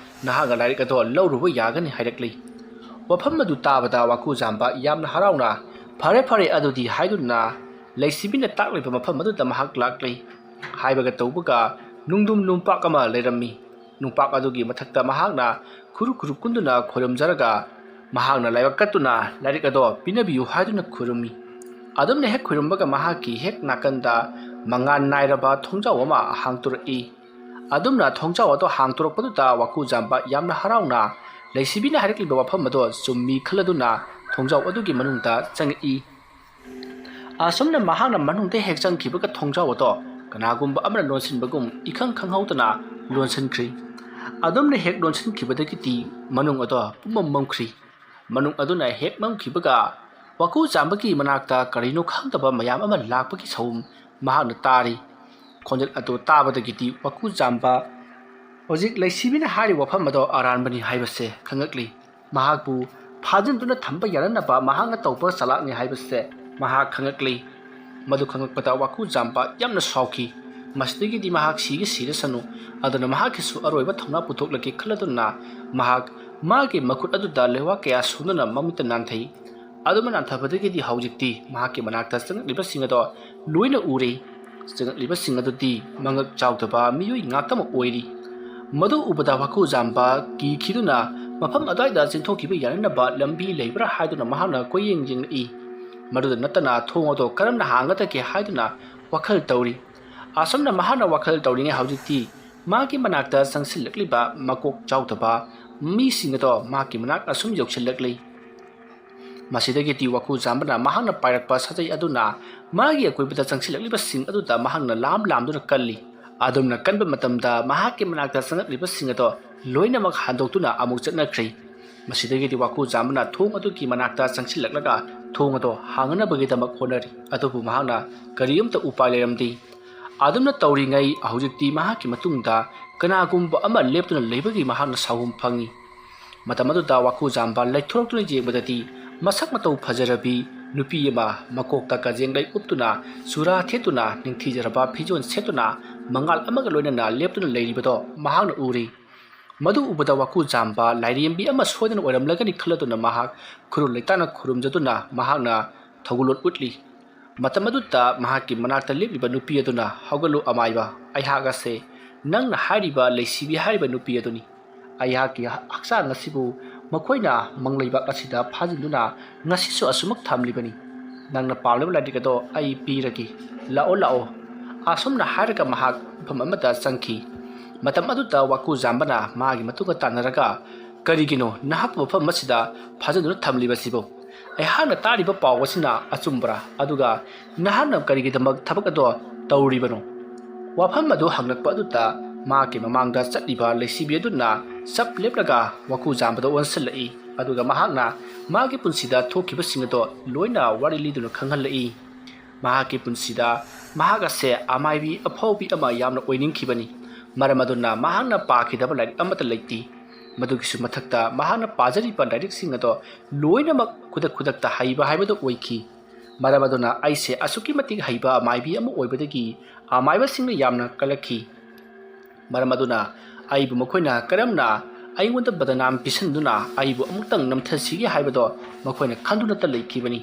ꯅꯍꯥꯛꯅ ꯂꯥꯏꯔꯤꯛ ꯑꯗꯣ ꯂꯧꯔꯨꯕ ꯌꯥꯒꯅꯤ ꯍꯥꯏꯔꯛꯂꯤ꯫ ꯋꯥꯐꯝ ꯑꯗꯨ ꯇꯥꯕꯗ ꯋꯥꯀꯨꯖꯥꯝꯕ ꯌꯥꯝꯅ ꯍꯔꯥꯎꯅ ꯐꯔꯦ ꯑꯗꯨꯗꯤ ꯍꯥꯏꯗꯨꯅ ꯂꯩꯁꯤꯕꯤꯅ ꯇꯥꯛꯂꯤꯕ ꯃꯐꯝ ꯑꯗꯨꯗ ꯃꯍꯥꯛ ꯂꯥꯛꯂꯤ꯫ ꯍꯥꯏꯕꯒ ꯇꯧꯕꯒ ꯅꯨꯡꯗꯨꯝ ꯅꯨꯡꯄꯥꯛ ꯑꯃ ꯂꯩꯔꯝꯃꯤ꯫ ꯅꯨꯡꯄꯥꯛ ꯑꯗꯨꯒꯤ ꯃꯊꯛꯇ ꯃꯍꯥꯛꯅ ꯈꯨꯔꯨ ꯀꯨꯟꯗꯨꯅ ꯈꯣꯏꯔꯝꯖꯔꯒ ꯃꯍꯥꯛꯅ ꯂꯥꯏꯕꯛ ꯀꯠꯇꯨꯅ ꯂꯥꯏꯔꯤꯛ ꯑꯗꯣ ꯄꯤꯅꯕꯤꯌꯨ ꯍꯥꯏꯗꯨꯅ ꯈꯨꯔꯨꯝꯃꯤ꯫ ꯑꯗꯨꯝꯅ ꯍꯦꯛ ꯈꯨꯔꯨꯝꯕꯒ ꯃꯍꯥꯛꯀꯤ ꯍꯦꯛ ナꯀꯟꯗ ꯃꯉꯥꯟ ꯅꯥꯏꯔꯕ ꯊꯣꯡꯖꯥꯎ ꯑꯃ ꯍꯥꯡꯇꯣꯔꯛꯏ꯫ ꯑꯗꯨꯝꯅ ꯊꯣꯡꯖꯥꯎ ꯑꯗꯣ ꯍꯥꯡꯇꯣꯔꯛꯄꯗꯨꯗ ꯋꯥꯀꯨꯖꯥꯝꯕ ꯌꯥꯝꯅ ꯍꯔꯥꯎꯅ ꯂꯩꯁꯤꯕꯤꯅ ꯍꯥꯏꯔꯛꯂꯤꯕ ꯋꯥꯐꯝ ꯑꯗꯣ ꯆꯨꯝꯃꯤ ꯈꯜꯂꯗꯨꯅ ꯊꯣꯡꯖꯥꯎ ꯑꯗꯨꯒꯤ ꯃꯅꯨꯡꯗ ꯆꯪꯉꯛꯏ꯫ ꯑꯁꯨꯝꯅ ꯃꯍꯥꯛꯅ ꯃꯅꯨꯡꯗ ꯍꯦꯛ ꯆꯪꯈꯤꯕꯒ ꯊꯣꯡꯖꯥꯎ ꯑꯗꯣ ꯀꯅꯥꯒꯨꯝꯕ ꯑꯃꯅ ꯂꯣꯟꯁꯤꯟꯕꯒꯨꯝ ꯏꯈꯪ ꯈꯪꯍꯧꯗꯅ ꯂꯣꯟꯁꯤꯟꯈ꯭ꯔꯤ꯫ ꯑꯗꯨꯝꯅ ꯍꯦꯛ ꯂꯣꯟꯁꯤꯟꯈꯤꯕꯗꯒꯤꯗꯤ ꯃꯅꯨꯡ ꯑꯗꯣ ꯄꯨꯝꯃꯝ ꯃꯝꯈ꯭ꯔꯤ꯫ ꯃꯅꯨꯡ ꯑꯗꯨꯅ ꯍꯦꯛ ꯃꯝꯈꯤꯕꯒ ꯋꯥꯀꯨꯖꯥꯝꯕꯒꯤ ꯃꯅꯥꯛꯇ ꯀꯔꯤꯅꯣ ꯈꯪꯗꯕ ꯃꯌꯥꯝ ꯑꯃ ꯂꯥꯛꯄꯒꯤ ꯁꯍꯨꯝ ꯃꯍꯥꯛꯅ ꯇꯥꯔꯤ꯫ ꯈꯣꯟꯖꯦꯜ ꯑꯗꯨ ꯇꯥꯕꯗꯒꯤꯗꯤ ꯋꯥꯀꯨꯖꯥꯝꯕ ꯍꯧꯖꯤꯛ ꯂꯩꯁꯤꯕꯤꯅ ꯍꯥꯏꯔꯤꯕ ꯋꯥꯐꯝ ꯑꯗꯣ ꯑꯔꯥꯟꯕꯅꯤ ꯍꯥꯏꯕꯁꯦ ꯈꯪꯉꯛꯂꯤ꯫ ꯃꯍꯥꯛꯄꯨ ꯐꯥꯖꯤꯟꯗꯨꯅ ꯊꯝꯕ ꯌꯥꯅꯅꯕ ꯃꯍꯥꯛꯅ ꯇꯧꯕ ꯆꯥꯂꯥꯛꯅꯤ ꯍꯥꯏꯕꯁꯦ ꯃꯍꯥꯛ ꯈꯪꯉꯛꯂꯤ꯫ ꯃꯗꯨ ꯈꯪꯉꯛꯄꯗ ꯋꯥꯀꯨꯖꯥꯝꯕ ꯌꯥꯝꯅ ꯁꯥꯎꯈꯤ꯫ ꯃꯁꯤꯗꯒꯤꯗꯤ ꯃꯍꯥꯛ ꯁꯤꯔꯁꯅꯨ, ꯑꯗꯨꯅ ꯃꯍꯥꯛꯀꯤꯁꯨ ꯑꯔꯣꯏꯕ ꯊꯧꯅꯥ ꯄꯨꯊꯣꯛꯂꯒꯦ ꯈꯜꯂꯗꯨꯅ ꯃꯍꯥꯛ ꯃꯥꯒꯤ ꯃꯈꯨꯠ ꯑꯗꯨꯗ ꯂꯩꯋꯥ ꯀꯌꯥ ꯁꯨꯗꯨꯅ ꯃꯃꯤꯠꯇ ꯅꯥꯟꯊꯩ꯫ ꯑꯗꯨꯝꯅ ꯅꯥꯟꯊꯕꯗꯒꯤꯗꯤ ꯍꯧꯖꯤꯛꯇꯤ ꯃꯍꯥꯛꯀꯤ ꯃꯅꯥꯛꯇ ꯆꯪꯉꯛꯂꯤꯕꯁꯤꯡ ꯑꯗꯣ ꯂꯣꯏꯅ ꯎꯔꯦ꯫ ꯆꯪꯉꯛꯂꯤꯕꯁꯤꯡ ꯑꯗꯨꯗꯤ ꯃꯉꯛ ꯆꯥꯎꯗꯕ ꯃꯤꯑꯣꯏ ꯉꯥꯛꯇꯃꯛ ꯑꯣꯏꯔꯤ꯫ ꯃꯗꯨ ꯎꯕꯗ ꯋꯥꯀꯨꯖꯥꯝꯕ ꯀꯤꯈꯤꯗꯨꯅ ꯃꯐꯝ ꯑꯗꯨꯋꯥꯏꯗ ꯆꯦꯟꯊꯣꯛꯈꯤꯕ ꯌꯥꯅꯅꯕ ꯂꯝꯕꯤ ꯂꯩꯕ꯭ꯔꯥ ꯍꯥꯏꯗꯨꯅ ꯃꯍꯥꯛꯅ ꯀꯣꯏꯌꯦꯡ ꯌꯦꯡꯂꯛꯏ꯫ ꯃꯗꯨꯗ ꯅꯠꯇꯅ ꯊꯣꯡ ꯑꯗꯣ ꯀꯔꯝꯅ ꯍꯥꯡꯒꯗꯒꯦ ꯍꯥꯏꯗꯨꯅ ꯋꯥꯈꯜ ꯇꯧꯔꯤ꯫ ꯑꯁꯨꯝꯅ ꯃꯍꯥꯛꯅ ꯋꯥꯈꯜ ꯇꯧꯔꯤꯉꯩ ꯍꯧꯖꯤꯛꯇꯤ ꯃꯥꯒꯤ ꯃꯅꯥꯛꯇ ꯆꯪꯁꯤꯜꯂꯛꯂꯤꯕ ꯃꯀꯣꯛ ꯆꯥꯎꯗꯕ ꯃꯤꯁꯤꯡ ꯑꯗꯣ ꯃꯍꯥꯛꯀꯤ ꯃꯅꯥꯛ ꯑꯁꯨꯝ ꯌꯧꯁꯤꯜꯂꯛꯂꯤ꯫ ꯃꯁꯤꯗꯒꯤꯗꯤ ꯋꯥꯀꯨꯖꯥꯝꯕꯅ ꯃꯍꯥꯛꯅ ꯄꯥꯏꯔꯛꯄ ꯁꯥꯖꯩ ꯑꯗꯨꯅ ꯃꯥꯒꯤ ꯑꯀꯣꯏꯕꯗ ꯆꯪꯁꯤꯜꯂꯛꯂꯤꯕꯁꯤꯡ ꯑꯗꯨꯗ ꯃꯍꯥꯛꯅ ꯂꯥꯝꯗꯨꯅ ꯀꯜꯂꯤ꯫ ꯑꯗꯨꯝꯅ ꯀꯟꯕ ꯃꯇꯝꯗ ꯃꯍꯥꯛꯀꯤ ꯃꯅꯥꯛꯇ ꯆꯪꯉꯛꯂꯤꯕꯁꯤꯡ ꯑꯗꯣ ꯂꯣꯏꯅꯃꯛ ꯍꯟꯗꯣꯛꯇꯨꯅ ꯑꯃꯨꯛ ꯆꯠꯅꯈ꯭ꯔꯤ꯫ ꯃꯁꯤꯗꯒꯤꯗꯤ ꯋꯥꯀꯨꯖꯥꯝꯕꯅ ꯊꯣꯡ ꯑꯗꯨꯒꯤ ꯃꯅꯥꯛꯇ ꯆꯪꯁꯤꯜꯂꯛꯂꯒ ꯊꯣꯡ ꯑꯗꯣ ꯍꯥꯡꯅꯕꯒꯤꯗꯃꯛ ꯍꯣꯠꯅꯔꯤ, ꯑꯗꯨꯕꯨ ꯃꯍꯥꯛꯅ ꯀꯔꯤꯝꯇ ꯎꯄꯥꯏ ꯂꯩꯔꯝꯗꯦ꯫ ꯑꯗꯨꯝꯅ ꯇꯧꯔꯤꯉꯩ ꯍꯧꯖꯤꯛꯇꯤ ꯃꯍꯥꯛꯀꯤ ꯃꯇꯨꯡꯗ ꯀꯅꯥꯒꯨꯝꯕ ꯑꯃ ꯂꯦꯞꯇꯨꯅ ꯂꯩꯕꯒꯤ ꯃꯍꯥꯛꯅ ꯁꯥꯎꯍꯨꯝ ꯐꯪꯏ꯫ ꯃꯇꯝ ꯑꯗꯨꯗ ꯋꯥꯀꯨꯖꯥꯝꯕ ꯂꯩꯊꯣꯔꯛꯇꯨꯅ ꯌꯦꯡꯕꯗꯗꯤ ꯃꯁꯛ ꯃꯇꯧ ꯐꯖꯔꯕꯤ ꯅꯨꯄꯤ ꯑꯃ ꯃꯀꯣꯛꯇ ꯀꯖꯦꯡꯂꯩ ꯎꯞꯇꯨꯅ ꯆꯨꯔꯥ ꯊꯦꯠꯇꯨꯅ ꯅꯤꯡꯊꯤꯖꯔꯕ ꯐꯤꯖꯣꯜ ꯁꯦꯠꯇꯨꯅ ꯃꯉꯥꯜ ꯑꯃꯒ ꯂꯣꯏꯅꯅ ꯂꯦꯞꯇꯨꯅ ꯂꯩꯔꯤꯕꯗꯣ ꯃꯍꯥꯛꯅ ꯎꯔꯤ꯫ ꯃꯗꯨ ꯎꯕꯗ ꯋꯥꯀꯨꯖꯥꯝꯕ ꯂꯥꯏꯔꯦꯝꯕꯤ ꯑꯃ ꯁꯣꯏꯗꯅ ꯑꯣꯏꯔꯝꯂꯒꯅꯤ ꯈꯜꯂꯗꯨꯅ ꯃꯍꯥꯛ ꯈꯨꯔꯨ ꯂꯩꯇꯥꯅ ꯈꯨꯔꯨꯝꯖꯗꯨꯅ ꯃꯍꯥꯛꯅ ꯊꯧꯒꯜꯂꯣꯟ ꯎꯠꯂꯤ꯫ ꯃꯇꯝ ꯑꯗꯨꯗ ꯃꯍꯥꯛꯀꯤ ꯃꯅꯥꯛꯇ ꯂꯦꯞꯂꯤꯕ ꯅꯨꯄꯤ ꯑꯗꯨꯅ ꯍꯧꯒꯠꯂꯨ ꯑꯃꯥꯏꯕ, ꯑꯩꯍꯥꯛ ꯑꯁꯦ ꯅꯪꯅ ꯍꯥꯏꯔꯤꯕ ꯂꯩꯁꯤꯕꯤ ꯍꯥꯏꯔꯤꯕ ꯅꯨꯄꯤ ꯑꯗꯨꯅꯤ꯫ ꯑꯩꯍꯥꯛꯀꯤ ꯍꯛꯆꯥꯡ ꯑꯁꯤꯕꯨ ꯃꯈꯣꯏꯅ ꯃꯪꯂꯩꯕꯥꯛ ꯑꯁꯤꯗ ꯐꯥꯖꯤꯟꯗꯨꯅ ꯉꯁꯤꯁꯨ ꯑꯁꯨꯃꯛ ꯊꯝꯂꯤꯕꯅꯤ꯫ ꯅꯪꯅ ꯄꯥꯝꯂꯤꯕ ꯂꯥꯏꯔꯤꯛ ꯑꯗꯣ ꯑꯩ ꯄꯤꯔꯒꯦ, ꯂꯥꯛꯑꯣ꯫ ꯑꯁꯨꯝꯅ ꯍꯥꯏꯔꯒ ꯃꯍꯥꯛ ꯃꯐꯝ ꯑꯃꯗ ꯆꯪꯈꯤ꯫ ꯃꯇꯝ ꯑꯗꯨꯗ ꯋꯥꯀꯨꯖꯥꯝꯕꯅ ꯃꯥꯒꯤ ꯃꯇꯨꯡꯗ ꯇꯥꯟꯅꯔꯒ ꯀꯔꯤꯒꯤꯅꯣ ꯅꯍꯥꯛꯄꯨ ꯃꯐꯝ ꯑꯁꯤꯗ ꯐꯥꯖꯤꯟꯗꯨꯅ ꯊꯝꯂꯤꯕꯁꯤꯕꯨ? ꯑꯩꯍꯥꯛꯅ ꯇꯥꯔꯤꯕ ꯄꯥꯎ ꯑꯁꯤꯅ ꯑꯆꯨꯝꯕ꯭ꯔꯥ? ꯑꯗꯨꯒ ꯅꯍꯥꯛꯅ ꯀꯔꯤꯒꯤꯗꯃꯛ ꯊꯕꯛ ꯑꯗꯣ ꯇꯧꯔꯤꯕꯅꯣ? ꯋꯥꯐꯝ ꯑꯗꯨ ꯍꯪꯂꯛꯄ ꯑꯗꯨꯗ ꯃꯥꯒꯤ ꯃꯃꯥꯡꯗ ꯆꯠꯂꯤꯕ ꯂꯩꯁꯤꯕꯤ ꯑꯗꯨꯅ ꯆꯞ ꯂꯦꯞꯂꯒ ꯋꯥꯀꯨꯖꯥꯝꯕꯗ ꯑꯣꯟꯁꯤꯜꯂꯛꯏ꯫ ꯑꯗꯨꯒ ꯃꯍꯥꯛꯅ ꯃꯥꯒꯤ ꯄꯨꯟꯁꯤꯗ ꯊꯣꯛꯈꯤꯕꯁꯤꯡ ꯑꯗꯣ ꯂꯣꯏꯅ ꯋꯥꯔꯤ ꯂꯤꯗꯨꯅ ꯈꯪꯍꯜꯂꯛꯏ꯫ ꯃꯍꯥꯛꯀꯤ ꯄꯨꯟꯁꯤꯗ ꯃꯍꯥꯛ ꯑꯁꯦ ꯑꯃꯥꯏꯕꯤ ꯑꯐꯥꯎꯕꯤ ꯑꯃ ꯌꯥꯝꯅ ꯑꯣꯏꯅꯤꯡꯈꯤꯕꯅꯤ꯫ ꯃꯔꯝ ꯑꯗꯨꯅ ꯃꯍꯥꯛꯅ ꯄꯥꯈꯤꯗꯕ ꯂꯥꯏꯔꯤꯛ ꯑꯃꯠꯇ ꯂꯩꯇꯦ꯫ ꯃꯗꯨꯒꯤꯁꯨ ꯃꯊꯛꯇ ꯃꯍꯥꯛꯅ ꯄꯥꯖꯔꯤꯕ ꯂꯥꯏꯔꯤꯛꯁꯤꯡ ꯑꯗꯣ ꯂꯣꯏꯅꯃꯛ ꯈꯨꯗꯛꯇ ꯍꯩꯕ ꯍꯥꯏꯕꯗꯨ ꯑꯣꯏꯈꯤ꯫ ꯃꯔꯝ ꯑꯗꯨꯅ ꯑꯩꯁꯦ ꯑꯁꯨꯛꯀꯤ ꯃꯇꯤꯛ ꯍꯩꯕ ꯑꯃꯥꯏꯕꯤ ꯑꯃ ꯑꯣꯏꯕꯗꯒꯤ ꯑꯃꯥꯏꯕꯁꯤꯡꯅ ꯌꯥꯝꯅ ꯀꯜꯂꯛꯈꯤ꯫ ꯃꯔꯝ ꯑꯗꯨꯅ ꯑꯩꯕꯨ ꯃꯈꯣꯏꯅ ꯀꯔꯝꯅ ꯑꯩꯉꯣꯟꯗ ꯕꯗꯅꯥꯝ ꯄꯤꯁꯟꯗꯨꯅ ꯑꯩꯕꯨ ꯑꯃꯨꯛꯇꯪ ꯅꯝꯊꯁꯤꯒꯦ ꯍꯥꯏꯕꯗꯣ ꯃꯈꯣꯏꯅ ꯈꯟꯗꯨꯅꯇ ꯂꯩꯈꯤꯕꯅꯤ꯫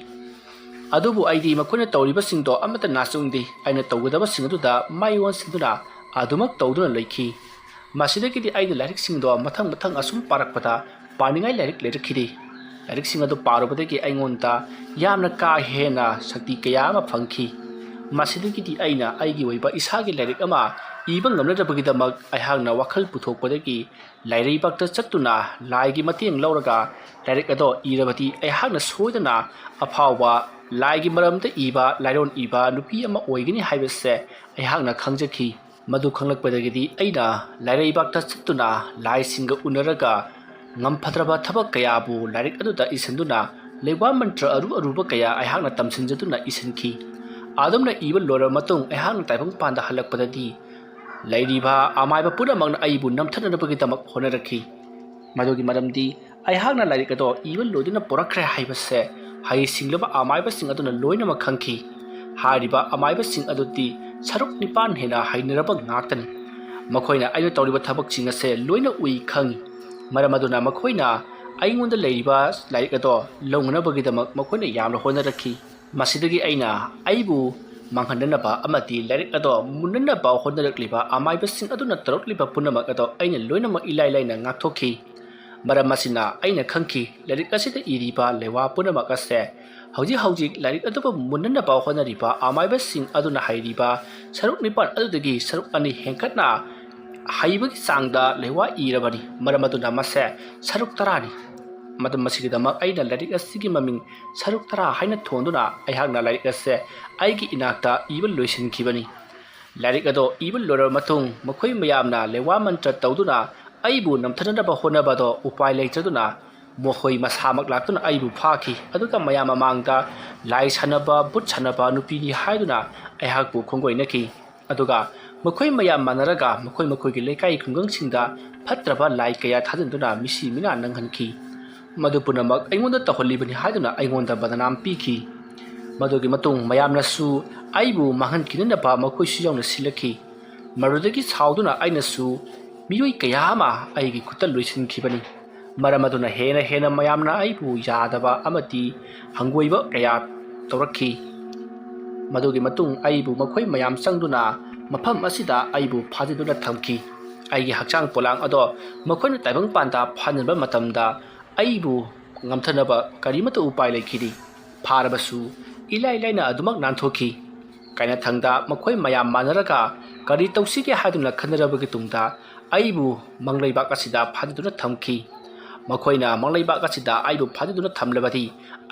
ꯑꯗꯨꯕꯨ ꯑꯩꯗꯤ ꯃꯈꯣꯏꯅ ꯇꯧꯔꯤꯕꯁꯤꯡꯗꯣ ꯑꯃꯠꯇ ꯅꯥꯆꯨꯡꯗꯦ꯫ ꯑꯩꯅ ꯇꯧꯒꯗꯕꯁꯤꯡ ꯑꯗꯨꯗ ꯃꯥꯏ ꯑꯣꯟꯁꯤꯟꯗꯨꯅ ꯑꯗꯨꯃꯛ ꯇꯧꯗꯨꯅ ꯂꯩꯈꯤ꯫ ꯃꯁꯤꯗꯒꯤꯗꯤ ꯑꯩꯅ ꯂꯥꯏꯔꯤꯛꯁꯤꯡꯗꯣ ꯃꯊꯪ ꯑꯁꯨꯝ ꯄꯥꯔꯛꯄꯗ ꯄꯥꯅꯤꯡꯉꯥꯏ ꯂꯥꯏꯔꯤꯛ ꯂꯩꯔꯛꯈꯤꯗꯦ꯫ ꯂꯥꯏꯔꯤꯛꯁꯤꯡ ꯑꯗꯨ ꯄꯥꯔꯨꯕꯗꯒꯤ ꯑꯩꯉꯣꯟꯗ ꯌꯥꯝꯅ ꯀꯥ ꯍꯦꯟꯅ ꯁꯛꯇꯤ ꯀꯌꯥ ꯑꯃ ꯐꯪꯈꯤ꯫ ꯃꯁꯤꯗꯒꯤꯗꯤ ꯑꯩꯅ ꯑꯩꯒꯤ ꯑꯣꯏꯕ ꯏꯁꯥꯒꯤ ꯂꯥꯏꯔꯤꯛ ꯑꯃ ꯏꯕ ꯉꯝꯅꯗꯕꯒꯤꯗꯃꯛ ꯑꯩꯍꯥꯛꯅ ꯋꯥꯈꯜ ꯄꯨꯊꯣꯛꯄꯗꯒꯤ ꯂꯥꯏꯔꯩꯕꯥꯛꯇ ꯆꯠꯇꯨꯅ ꯂꯥꯏꯒꯤ ꯃꯇꯦꯡ ꯂꯧꯔꯒ ꯂꯥꯏꯔꯤꯛ ꯑꯗꯣ ꯏꯔꯕꯗꯤ ꯑꯩꯍꯥꯛꯅ ꯁꯣꯏꯗꯅ ꯑꯐꯥꯎꯕ ꯂꯥꯏꯒꯤ ꯃꯔꯝꯗ ꯏꯕ ꯂꯥꯏꯔꯣꯟ ꯏꯕ ꯅꯨꯄꯤ ꯑꯃ ꯑꯣꯏꯒꯅꯤ ꯍꯥꯏꯕꯁꯦ ꯑꯩꯍꯥꯛꯅ ꯈꯪꯖꯈꯤ꯫ ꯃꯗꯨ ꯈꯪꯂꯛꯄꯗꯒꯤꯗꯤ ꯑꯩꯅ ꯂꯥꯏꯔꯩꯕꯥꯛꯇ ꯆꯠꯇꯨꯅ ꯂꯥꯏꯁꯤꯡꯒ ꯎꯅꯔꯒ ꯉꯝꯐꯗ꯭ꯔꯕ ꯊꯕꯛ ꯀꯌꯥꯕꯨ ꯂꯥꯏꯔꯤꯛ ꯑꯗꯨꯗ ꯏꯁꯤꯟꯗꯨꯅ ꯂꯩꯋꯥ ꯃꯟꯇ꯭ꯔ ꯑꯔꯨꯕ ꯀꯌꯥ ꯑꯩꯍꯥꯛꯅ ꯇꯝꯁꯤꯟꯖꯗꯨꯅ ꯏꯁꯤꯟꯈꯤ꯫ ꯑꯗꯨꯝꯅ ꯏꯕ ꯂꯣꯏꯔꯕ ꯃꯇꯨꯡ ꯑꯩꯍꯥꯛꯅ ꯇꯥꯏꯕꯪꯄꯥꯟꯗ ꯍꯜꯂꯛꯄꯗꯗꯤ ꯂꯩꯔꯤꯕ ꯑꯃꯥꯏꯕ ꯄꯨꯝꯅꯃꯛꯅ ꯑꯩꯕꯨ ꯅꯝꯊꯅꯕꯒꯤꯗꯃꯛ ꯍꯣꯠꯅꯔꯛꯈꯤ꯫ ꯃꯗꯨꯒꯤ ꯃꯔꯝꯗꯤ ꯑꯩꯍꯥꯛꯅ ꯂꯥꯏꯔꯤꯛ ꯑꯗꯣ ꯏꯕ ꯂꯣꯏꯗꯨꯅ ꯄꯨꯔꯛꯈ꯭ꯔꯦ ꯍꯥꯏꯕꯁꯦ ꯍꯩꯁꯤꯡꯂꯕ ꯑꯃꯥꯏꯕꯁꯤꯡ ꯑꯗꯨꯅ ꯂꯣꯏꯅꯃꯛ ꯈꯪꯈꯤ꯫ ꯍꯥꯏꯔꯤꯕ ꯑꯃꯥꯏꯕꯁꯤꯡ ꯑꯗꯨꯗꯤ ꯁꯔꯨꯛ 9 ꯍꯦꯟꯅ ꯍꯩꯅꯔꯕ ꯉꯥꯛꯇꯅꯤ꯫ ꯃꯈꯣꯏꯅ ꯑꯩꯅ ꯇꯧꯔꯤꯕ ꯊꯕꯛꯁꯤꯡ ꯑꯁꯦ ꯂꯣꯏꯅ ꯎꯏ ꯈꯪꯉꯤ꯫ ꯃꯔꯝ ꯑꯗꯨꯅ ꯃꯈꯣꯏꯅ ꯑꯩꯉꯣꯟꯗ ꯂꯩꯔꯤꯕ ꯂꯥꯏꯔꯤꯛ ꯑꯗꯣ ꯂꯧꯅꯅꯕꯒꯤꯗꯃꯛ ꯃꯈꯣꯏꯅ ꯌꯥꯝꯅ ꯍꯣꯠꯅꯔꯛꯈꯤ꯫ ꯃꯁꯤꯗꯒꯤ ꯑꯩꯅ ꯑꯩꯕꯨ ꯃꯥꯡꯍꯟꯅꯅꯕ ꯑꯃꯗꯤ ꯂꯥꯏꯔꯤꯛ ꯑꯗꯣ ꯃꯨꯟꯅꯅꯕ ꯍꯣꯠꯅꯔꯛꯂꯤꯕ ꯑꯃꯥꯏꯕꯁꯤꯡ ꯑꯗꯨꯅ ꯇꯧꯔꯛꯂꯤꯕ ꯄꯨꯝꯅꯃꯛ ꯑꯗꯣ ꯑꯩꯅ ꯂꯣꯏꯅꯃꯛ ꯏꯂꯥꯏ ꯂꯥꯏꯅ ꯉꯥꯛꯊꯣꯛꯈꯤ꯫ ꯃꯔꯝ ꯑꯁꯤꯅ ꯑꯩꯅ ꯈꯪꯈꯤ ꯂꯥꯏꯔꯤꯛ ꯑꯁꯤꯗ ꯏꯔꯤꯕ ꯂꯩꯋꯥ ꯄꯨꯝꯅꯃꯛ ꯑꯁꯦ ꯍꯧꯖꯤꯛ ꯂꯥꯏꯔꯤꯛ ꯑꯗꯨꯕꯨ ꯃꯨꯟꯅꯅꯕ ꯍꯣꯠꯅꯔꯤꯕ ꯑꯃꯥꯏꯕꯁꯤꯡ ꯑꯗꯨꯅ ꯍꯩꯔꯤꯕ ꯁꯔꯨꯛ 9 ꯑꯗꯨꯗꯒꯤ ꯁꯔꯨꯛ 2 ꯍꯦꯟꯀꯠꯅ ꯍꯩꯕꯒꯤ ꯆꯥꯡꯗ ꯂꯩꯋꯥ ꯏꯔꯕꯅꯤ꯫ ꯃꯔꯝ ꯑꯗꯨꯅ ꯃꯁꯦ ꯁꯔꯨꯛ 10ꯅꯤ꯫ ꯃꯁꯤꯒꯤꯗꯃꯛ ꯑꯩꯅ ꯂꯥꯏꯔꯤꯛ ꯑꯁꯤꯒꯤ ꯃꯃꯤꯡ ꯁꯔꯨꯛ 10 ꯍꯥꯏꯅ ꯊꯣꯟꯗꯨꯅ ꯑꯩꯍꯥꯛꯅ ꯂꯥꯏꯔꯤꯛ ꯑꯁꯦ ꯑꯩꯒꯤ ꯏꯅꯥꯛꯇ ꯏꯕ ꯂꯣꯏꯁꯤꯟꯈꯤꯕꯅꯤ꯫ ꯂꯥꯏꯔꯤꯛ ꯑꯗꯣ ꯏꯕ ꯂꯣꯏꯔꯕ ꯃꯇꯨꯡ ꯃꯈꯣꯏ ꯃꯌꯥꯝꯅ ꯂꯩꯋꯥ ꯃꯟꯇ꯭ꯔ ꯇꯧꯗꯨꯅ ꯑꯩꯕꯨ ꯅꯝꯊꯅꯅꯕ ꯍꯣꯠꯅꯕꯗꯣ ꯎꯄꯥꯏ ꯂꯩꯇ꯭ꯔꯗꯨꯅ ꯃꯈꯣꯏ ꯃꯁꯥꯃꯛ ꯂꯥꯛꯇꯨꯅ ꯑꯩꯕꯨ ꯐꯥꯈꯤ꯫ ꯑꯗꯨꯒ ꯃꯌꯥꯝ ꯃꯃꯥꯡꯗ ꯂꯥꯏ ꯁꯥꯟꯅꯕ ꯕꯨꯠ ꯁꯥꯟꯅꯕ ꯅꯨꯄꯤꯅꯤ ꯍꯥꯏꯗꯨꯅ ꯑꯩꯍꯥꯛꯄꯨ ꯈꯣꯡꯒꯣꯏꯅꯈꯤ꯫ ꯑꯗꯨꯒ ꯃꯈꯣꯏ ꯃꯌꯥꯝ ꯃꯥꯟꯅꯔꯒ ꯃꯈꯣꯏꯒꯤ ꯂꯩꯀꯥꯏ ꯈꯨꯡꯒꯪꯁꯤꯡꯗ ꯐꯠꯇ꯭ꯔꯕ ꯂꯥꯏ ꯀꯌꯥ ꯊꯥꯖꯤꯟꯗꯨꯅ ꯃꯤꯁꯤ ꯃꯤꯅꯥ ꯅꯪꯍꯟꯈꯤ꯫ ꯃꯗꯨ ꯄꯨꯝꯅꯃꯛ ꯑꯩꯉꯣꯟꯗ ꯇꯧꯍꯜꯂꯤꯕꯅꯤ ꯍꯥꯏꯗꯨꯅ ꯑꯩꯉꯣꯟꯗ ꯕꯗꯅꯥꯝ ꯄꯤꯈꯤ꯫ ꯃꯗꯨꯒꯤ ꯃꯇꯨꯡ ꯃꯌꯥꯝꯅꯁꯨ ꯑꯩꯕꯨ ꯃꯥꯡꯍꯟꯈꯤꯅꯅꯕ ꯃꯈꯣꯏꯁꯨ ꯌꯥꯎꯅ ꯁꯤꯜꯂꯛꯈꯤ꯫ ꯃꯗꯨꯗꯒꯤ ꯁꯥꯎꯗꯨꯅ ꯑꯩꯅꯁꯨ ꯃꯤꯑꯣꯏ ꯀꯌꯥ ꯑꯃ ꯑꯩꯒꯤ ꯈꯨꯠꯇ ꯂꯣꯏꯁꯤꯟꯈꯤꯕꯅꯤ꯫ ꯃꯔꯝ ꯑꯗꯨꯅ ꯍꯦꯟꯅ ꯃꯌꯥꯝꯅ ꯑꯩꯕꯨ ꯌꯥꯗꯕ ꯑꯃꯗꯤ ꯍꯪꯒꯣꯏꯕ ꯀꯌꯥ ꯇꯧꯔꯛꯈꯤ꯫ ꯃꯗꯨꯒꯤ ꯃꯇꯨꯡ ꯑꯩꯕꯨ ꯃꯈꯣꯏ ꯃꯌꯥꯝ ꯆꯪꯗꯨꯅ ꯃꯐꯝ ꯑꯁꯤꯗ ꯑꯩꯕꯨ ꯐꯥꯖꯤꯟꯗꯨꯅ ꯊꯝꯈꯤ꯫ ꯑꯩꯒꯤ ꯍꯛꯆꯥꯡ ꯄꯣꯂꯥꯡ ꯑꯗꯣ ꯃꯈꯣꯏꯅ ꯇꯥꯏꯕꯪꯄꯥꯟꯗ ꯐꯥꯖꯤꯟꯕ ꯃꯇꯝꯗ ꯑꯩꯕꯨ ꯉꯝꯊꯅꯕ ꯀꯔꯤꯃꯠꯇ ꯎꯄꯥꯏ ꯂꯩꯈꯤꯗꯦ꯫ ꯐꯥꯔꯕꯁꯨ ꯏꯂꯥꯏ ꯂꯥꯏꯅ ꯑꯗꯨꯃꯛ ꯅꯥꯟꯊꯣꯛꯈꯤ꯫ ꯀꯥꯏꯅꯊꯪꯗ ꯃꯈꯣꯏ ꯃꯌꯥꯝ ꯃꯥꯟꯅꯔꯒ ꯀꯔꯤ ꯇꯧꯁꯤꯒꯦ ꯍꯥꯏꯗꯨꯅ ꯈꯟꯅꯔꯕꯒꯤ ꯇꯨꯡꯗ ꯑꯩꯕꯨ ꯃꯪꯂꯩꯕꯥꯛ ꯑꯁꯤꯗ ꯐꯥꯖꯤꯟꯗꯨꯅ ꯊꯝꯈꯤ꯫ ꯃꯈꯣꯏꯅ ꯃꯪꯂꯩꯕꯥꯛ ꯑꯁꯤꯗ ꯑꯩꯕꯨ ꯐꯥꯖꯤꯟꯗꯨꯅ ꯊꯝꯂꯕꯗꯤ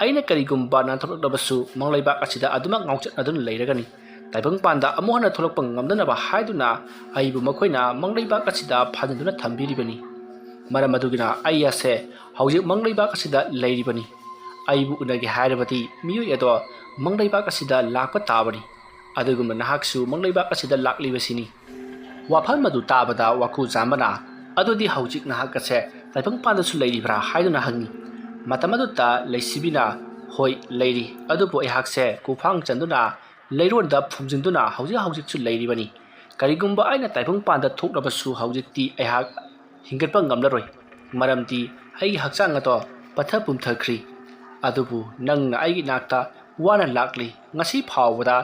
ꯑꯩꯅ ꯀꯔꯤꯒꯨꯝꯕ ꯅꯥꯟꯊꯣꯛꯂꯛꯂꯕꯁꯨ ꯃꯪꯂꯩꯕꯥꯛ ꯑꯁꯤꯗ ꯑꯗꯨꯃꯛ ꯉꯥꯎꯆꯠꯅꯗꯨꯅ ꯂꯩꯔꯒꯅꯤ꯫ ꯇꯥꯏꯕꯪꯄꯥꯟꯗ ꯑꯃꯨꯛ ꯍꯟꯅ ꯊꯣꯛꯂꯛꯄ ꯉꯝꯗꯅꯕ ꯍꯥꯏꯗꯨꯅ ꯑꯩꯕꯨ ꯃꯈꯣꯏꯅ ꯃꯪꯂꯩꯕꯥꯛ ꯑꯁꯤꯗ ꯐꯥꯖꯤꯟꯗꯨꯅ ꯊꯝꯕꯤꯔꯤꯕꯅꯤ꯫ ꯃꯔꯝ ꯑꯗꯨꯒꯤꯅ ꯑꯩ ꯑꯁꯦ ꯍꯧꯖꯤꯛ ꯃꯪꯂꯩꯕꯥꯛ ꯑꯁꯤꯗ ꯂꯩꯔꯤꯕꯅꯤ꯫ ꯑꯩꯕꯨ ꯎꯅꯒꯦ ꯍꯥꯏꯔꯕꯗꯤ ꯃꯤꯑꯣꯏ ꯑꯗꯣ ꯃꯪꯂꯩꯕꯥꯛ ꯑꯁꯤꯗ ꯂꯥꯛꯄ ꯇꯥꯕꯅꯤ꯫ ꯑꯗꯨꯒꯨꯝꯅ ꯅꯍꯥꯛꯁꯨ ꯃꯪꯂꯩꯕꯥꯛ ꯑꯁꯤꯗ ꯂꯥꯛꯂꯤꯕꯁꯤꯅꯤ꯫ ꯋꯥꯐꯝ ꯑꯗꯨ ꯇꯥꯕꯗ ꯋꯥꯀꯨꯖꯥꯝꯕꯅ ꯑꯗꯨꯗꯤ ꯍꯧꯖꯤꯛ ꯅꯍꯥꯛ ꯑꯁꯦ ꯇꯥꯏꯕꯪꯄꯥꯟꯗꯁꯨ ꯂꯩꯔꯤꯕ꯭ꯔꯥ ꯍꯥꯏꯗꯨꯅ ꯍꯪꯉꯤ꯫ ꯃꯇꯝ ꯑꯗꯨꯗ ꯂꯩꯁꯤꯕꯤꯅ ꯍꯣꯏ ꯂꯩꯔꯤ, ꯑꯗꯨꯕꯨ ꯑꯩꯍꯥꯛꯁꯦ ꯈꯨꯐꯥꯡ ꯆꯟꯗꯨꯅ ꯂꯩꯔꯣꯟꯗ ꯐꯨꯝꯖꯤꯟꯗꯨꯅ ꯍꯧꯖꯤꯛꯁꯨ ꯂꯩꯔꯤꯕꯅꯤ꯫ ꯀꯔꯤꯒꯨꯝꯕ ꯑꯩꯅ ꯇꯥꯏꯕꯪꯄꯥꯟꯗ ꯊꯣꯛꯂꯕꯁꯨ ꯍꯧꯖꯤꯛꯇꯤ ꯑꯩꯍꯥꯛ ꯍꯤꯡꯒꯠꯄ ꯉꯝꯂꯔꯣꯏ꯫ ꯃꯔꯝꯗꯤ ꯑꯩꯒꯤ ꯍꯛꯆꯥꯡ ꯑꯗꯣ ꯄꯠꯊ ꯄꯨꯝꯊꯈ꯭ꯔꯤ꯫ ꯑꯗꯨꯕꯨ ꯅꯪꯅ ꯑꯩꯒꯤ ꯏꯅꯥꯛꯇ ꯋꯥꯅ ꯂꯥꯛꯂꯤ꯫ ꯉꯁꯤ ꯐꯥꯎꯕꯗ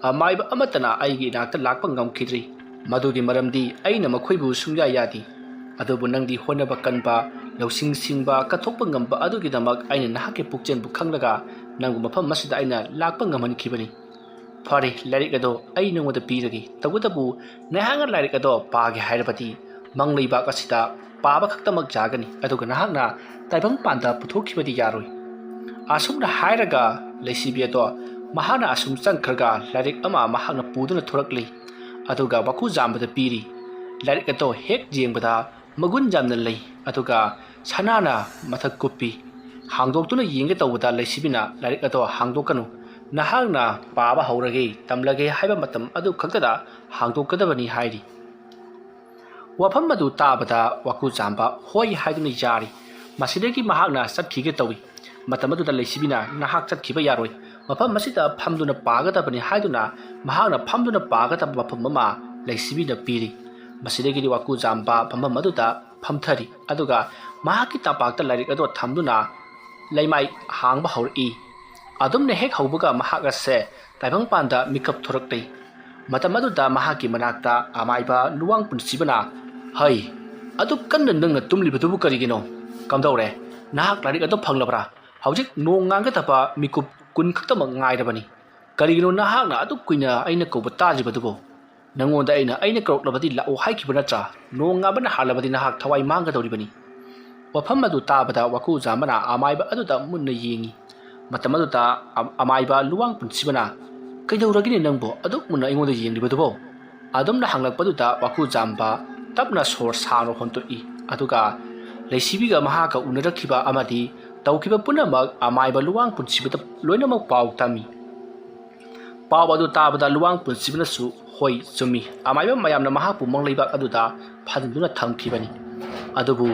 ꯑꯃꯥꯏꯕ ꯑꯃꯠꯇꯅ ꯑꯩꯒꯤ ꯏꯅꯥꯛꯇ ꯂꯥꯛꯄ ꯉꯝꯈꯤꯗ꯭ꯔꯤ꯫ ꯃꯗꯨꯒꯤ ꯃꯔꯝꯗꯤ ꯑꯩꯅ ꯃꯈꯣꯏꯕꯨ ꯁꯨꯡꯌꯥ ꯌꯥꯗꯦ꯫ ꯑꯗꯨꯕꯨ ꯅꯪꯗꯤ ꯍꯣꯠꯅꯕ ꯀꯟꯕ, ꯂꯧꯁꯤꯡ ꯁꯤꯡꯕ, ꯀꯠꯊꯣꯛꯄ ꯉꯝꯕ ꯑꯗꯨꯒꯤꯗꯃꯛ ꯑꯩꯅ ꯅꯍꯥꯛꯀꯤ ꯄꯨꯛꯆꯦꯜꯕꯨ ꯈꯪꯂꯒ ꯅꯪꯕꯨ ꯃꯐꯝ ꯑꯁꯤꯗ ꯑꯩꯅ ꯂꯥꯛꯄ ꯉꯝꯍꯟꯈꯤꯕꯅꯤ꯫ ꯐꯔꯦ, ꯂꯥꯏꯔꯤꯛ ꯑꯗꯣ ꯑꯩ ꯅꯉꯣꯟꯗ ꯄꯤꯔꯒꯦ꯫ ꯇꯧꯕꯇꯕꯨ ꯅꯍꯥꯛꯅ ꯂꯥꯏꯔꯤꯛ ꯑꯗꯣ ꯄꯥꯒꯦ ꯍꯥꯏꯔꯕꯗꯤ ꯃꯪꯂꯩꯕꯥꯛ ꯑꯁꯤꯗ ꯄꯥꯕ ꯈꯛꯇꯃꯛ ꯌꯥꯒꯅꯤ꯫ ꯑꯗꯨꯒ ꯅꯍꯥꯛꯅ ꯇꯥꯏꯕꯪꯄꯥꯟꯗ ꯄꯨꯊꯣꯛꯈꯤꯕꯗꯤ ꯌꯥꯔꯣꯏ꯫ ꯑꯁꯨꯝꯅ ꯍꯥꯏꯔꯒ ꯂꯩꯁꯤꯕꯤ ꯑꯗꯣ ꯃꯍꯥꯛꯅ ꯑꯁꯨꯝ ꯆꯪꯈ꯭ꯔꯒ ꯂꯥꯏꯔꯤꯛ ꯑꯃ ꯃꯍꯥꯛꯅ ꯄꯨꯗꯨꯅ ꯊꯣꯔꯛꯂꯤ꯫ ꯑꯗꯨꯒ ꯋꯥꯀꯨꯖꯥꯝꯕꯗ ꯄꯤꯔꯤ꯫ ꯂꯥꯏꯔꯤꯛ ꯑꯗꯣ ꯍꯦꯛ ꯌꯦꯡꯕꯗ ꯃꯒꯨꯟ ꯌꯥꯝꯅ ꯂꯩ꯫ ꯑꯗꯨꯒ ꯁꯅꯥꯅ ꯃꯊꯛ ꯀꯨꯞꯄꯤ꯫ ꯍꯥꯡꯗꯣꯛꯇꯨꯅ ꯌꯦꯡꯒꯦ ꯇꯧꯕꯗ ꯂꯩꯁꯤꯕꯤꯅ ꯂꯥꯏꯔꯤꯛ ꯑꯗꯣ ꯍꯥꯡꯗꯣꯛꯀꯅꯨ, ꯅꯍꯥꯛꯅ ꯄꯥꯕ ꯍꯧꯔꯒꯦ ꯇꯝꯂꯒꯦ ꯍꯥꯏꯕ ꯃꯇꯝ ꯑꯗꯨ ꯈꯛꯇꯗ ꯍꯥꯡꯗꯣꯛꯀꯗꯕꯅꯤ ꯍꯥꯏꯔꯤ꯫ ꯋꯥꯐꯝ ꯑꯗꯨ ꯇꯥꯕꯗ ꯋꯥꯀꯨꯖꯥꯝꯕ ꯍꯣꯏ ꯍꯥꯏꯗꯨꯅ ꯌꯥꯔꯤ꯫ ꯃꯁꯤꯗꯒꯤ ꯃꯍꯥꯛꯅ ꯆꯠꯈꯤꯒꯦ ꯇꯧꯏ꯫ ꯃꯇꯝ ꯑꯗꯨꯗ ꯂꯩꯁꯤꯕꯤꯅ ꯅꯍꯥꯛ ꯆꯠꯈꯤꯕ ꯌꯥꯔꯣꯏ, ꯃꯐꯝ ꯑꯁꯤꯗ ꯐꯝꯗꯨꯅ ꯄꯥꯒꯗꯕꯅꯤ ꯍꯥꯏꯗꯨꯅ ꯃꯍꯥꯛꯅ ꯐꯝꯗꯨꯅ ꯄꯥꯒꯗꯕ ꯃꯐꯝ ꯑꯃ ꯂꯩꯁꯤꯕꯤꯅ ꯄꯤꯔꯤ꯫ ꯃꯁꯤꯗꯒꯤꯗꯤ ꯋꯥꯀꯨꯖꯥꯝꯕ ꯐꯝꯐꯝ ꯑꯗꯨꯗ ꯐꯝꯊꯔꯤ ꯑꯗꯨꯒ ꯃꯍꯥꯛꯀꯤ ꯇꯝꯄꯥꯛꯇ ꯂꯥꯏꯔꯤꯛ ꯑꯗꯨ ꯊꯝꯗꯨꯅ ꯂꯩꯃꯥꯏ ꯍꯥꯡꯕ ꯍꯧꯔꯛꯏ ꯑꯗꯨꯝꯅ ꯍꯦꯛ ꯍꯧꯕꯒ ꯃꯍꯥꯛ ꯑꯁꯦ ꯇꯥꯏꯕꯪꯄꯥꯟꯗ ꯃꯤꯀꯞ ꯊꯣꯔꯛꯂꯤ ꯃꯇꯝ ꯑꯗꯨꯗ ꯃꯍꯥꯛꯀꯤ ꯃꯅꯥꯛꯇ ꯑꯃꯥꯏꯕ ꯂꯨꯋꯥꯡ ꯄꯨꯟꯁꯤꯕꯅ ꯍꯩ ꯑꯗꯨꯛ ꯀꯟꯅ ꯅꯪꯅ ꯇꯨꯝꯂꯤꯕꯗꯨꯕꯨ ꯀꯔꯤꯒꯤꯅꯣ ꯀꯝꯗꯧꯔꯦ ꯅꯍꯥꯛ ꯂꯥꯏꯔꯤꯛ ꯑꯗꯨ ꯐꯪꯂꯕ꯭ꯔꯥ ꯍꯧꯖꯤꯛ ꯅꯣꯡ ꯉꯥꯟꯒꯗꯕ ꯃꯤꯀꯨꯞ 10 ꯈꯛꯇꯃꯛ ꯉꯥꯏꯔꯕꯅꯤ ꯀꯔꯤꯒꯤꯅꯣ ꯅꯍꯥꯛꯅ ꯑꯗꯨꯛ ꯀꯨꯏꯅ ꯑꯩꯅ ꯀꯧꯕ ꯇꯥꯗ꯭ꯔꯤꯕꯗꯨꯕꯨ ꯅꯪꯉꯣꯟꯗ ꯑꯩꯅ ꯀꯧꯔꯛꯂꯕꯗꯤ ꯂꯥꯛꯑꯣ ꯍꯥꯏꯈꯤꯕ ꯅꯠꯇ꯭ꯔꯥ ꯅꯣꯡ ꯉꯥꯟꯕꯅ ꯍꯥꯜꯂꯕꯗꯤ ꯅꯍꯥꯛ ꯊꯋꯥꯏ ꯃꯥꯡꯒꯗꯧꯔꯤꯕꯅꯤ ꯋꯥꯐꯝ ꯑꯗꯨ ꯇꯥꯕꯗ ꯋꯥꯀꯨꯖꯥꯝꯕꯅ ꯑꯃꯥꯏꯕ ꯑꯗꯨꯗ ꯃꯨꯟꯅ ꯌꯦꯡꯉꯤ ꯃꯇꯝ ꯑꯗꯨꯗ ꯑꯃꯥꯏꯕ ꯂꯨꯋꯥꯡ ꯄꯨꯟꯁꯤꯕꯅ ꯀꯩꯗꯧꯔꯒꯦꯅꯦ ꯅꯪꯕꯨ ꯑꯗꯨꯛ ꯃꯨꯟꯅ ꯑꯩꯉꯣꯟꯗ ꯌꯦꯡꯂꯤꯕꯗꯨꯕꯣ ꯑꯗꯨꯝꯅ ꯍꯪꯂꯛꯄꯗꯨꯗ ꯋꯥꯀꯨꯖꯥꯝꯕ ꯇꯞꯅ ꯁꯣꯔ ꯁꯥꯡꯅ ꯍꯣꯟꯇꯣꯛꯏ ꯑꯗꯨꯒ ꯂꯩꯁꯤꯕꯤꯒ ꯃꯍꯥꯛꯀ ꯎꯅꯔꯛꯈꯤꯕ ꯑꯃꯗꯤ ꯇꯧꯈꯤꯕ ꯄꯨꯝꯅꯃꯛ ꯑꯃꯥꯏꯕ ꯂꯨꯋꯥꯡ ꯄꯨꯟꯁꯤꯕꯗ ꯂꯣꯏꯅꯃꯛ ꯄꯥꯎ ꯇꯝꯃꯤ ꯄꯥꯎ ꯑꯗꯨ ꯇꯥꯕꯗ ꯂꯨꯋꯥꯡ ꯄꯨꯟꯁꯤꯕꯅꯁꯨ ꯍꯣꯏ ꯆꯨꯝꯃꯤ ꯑꯃꯥꯏꯕ ꯃꯌꯥꯝꯅ ꯃꯍꯥꯛꯄꯨ ꯃꯪꯂꯩꯕꯥꯛ ꯑꯗꯨꯗ ꯐꯥꯖꯤꯟꯗꯨꯅ ꯊꯝꯈꯤꯕꯅꯤ ꯑꯗꯨꯕꯨ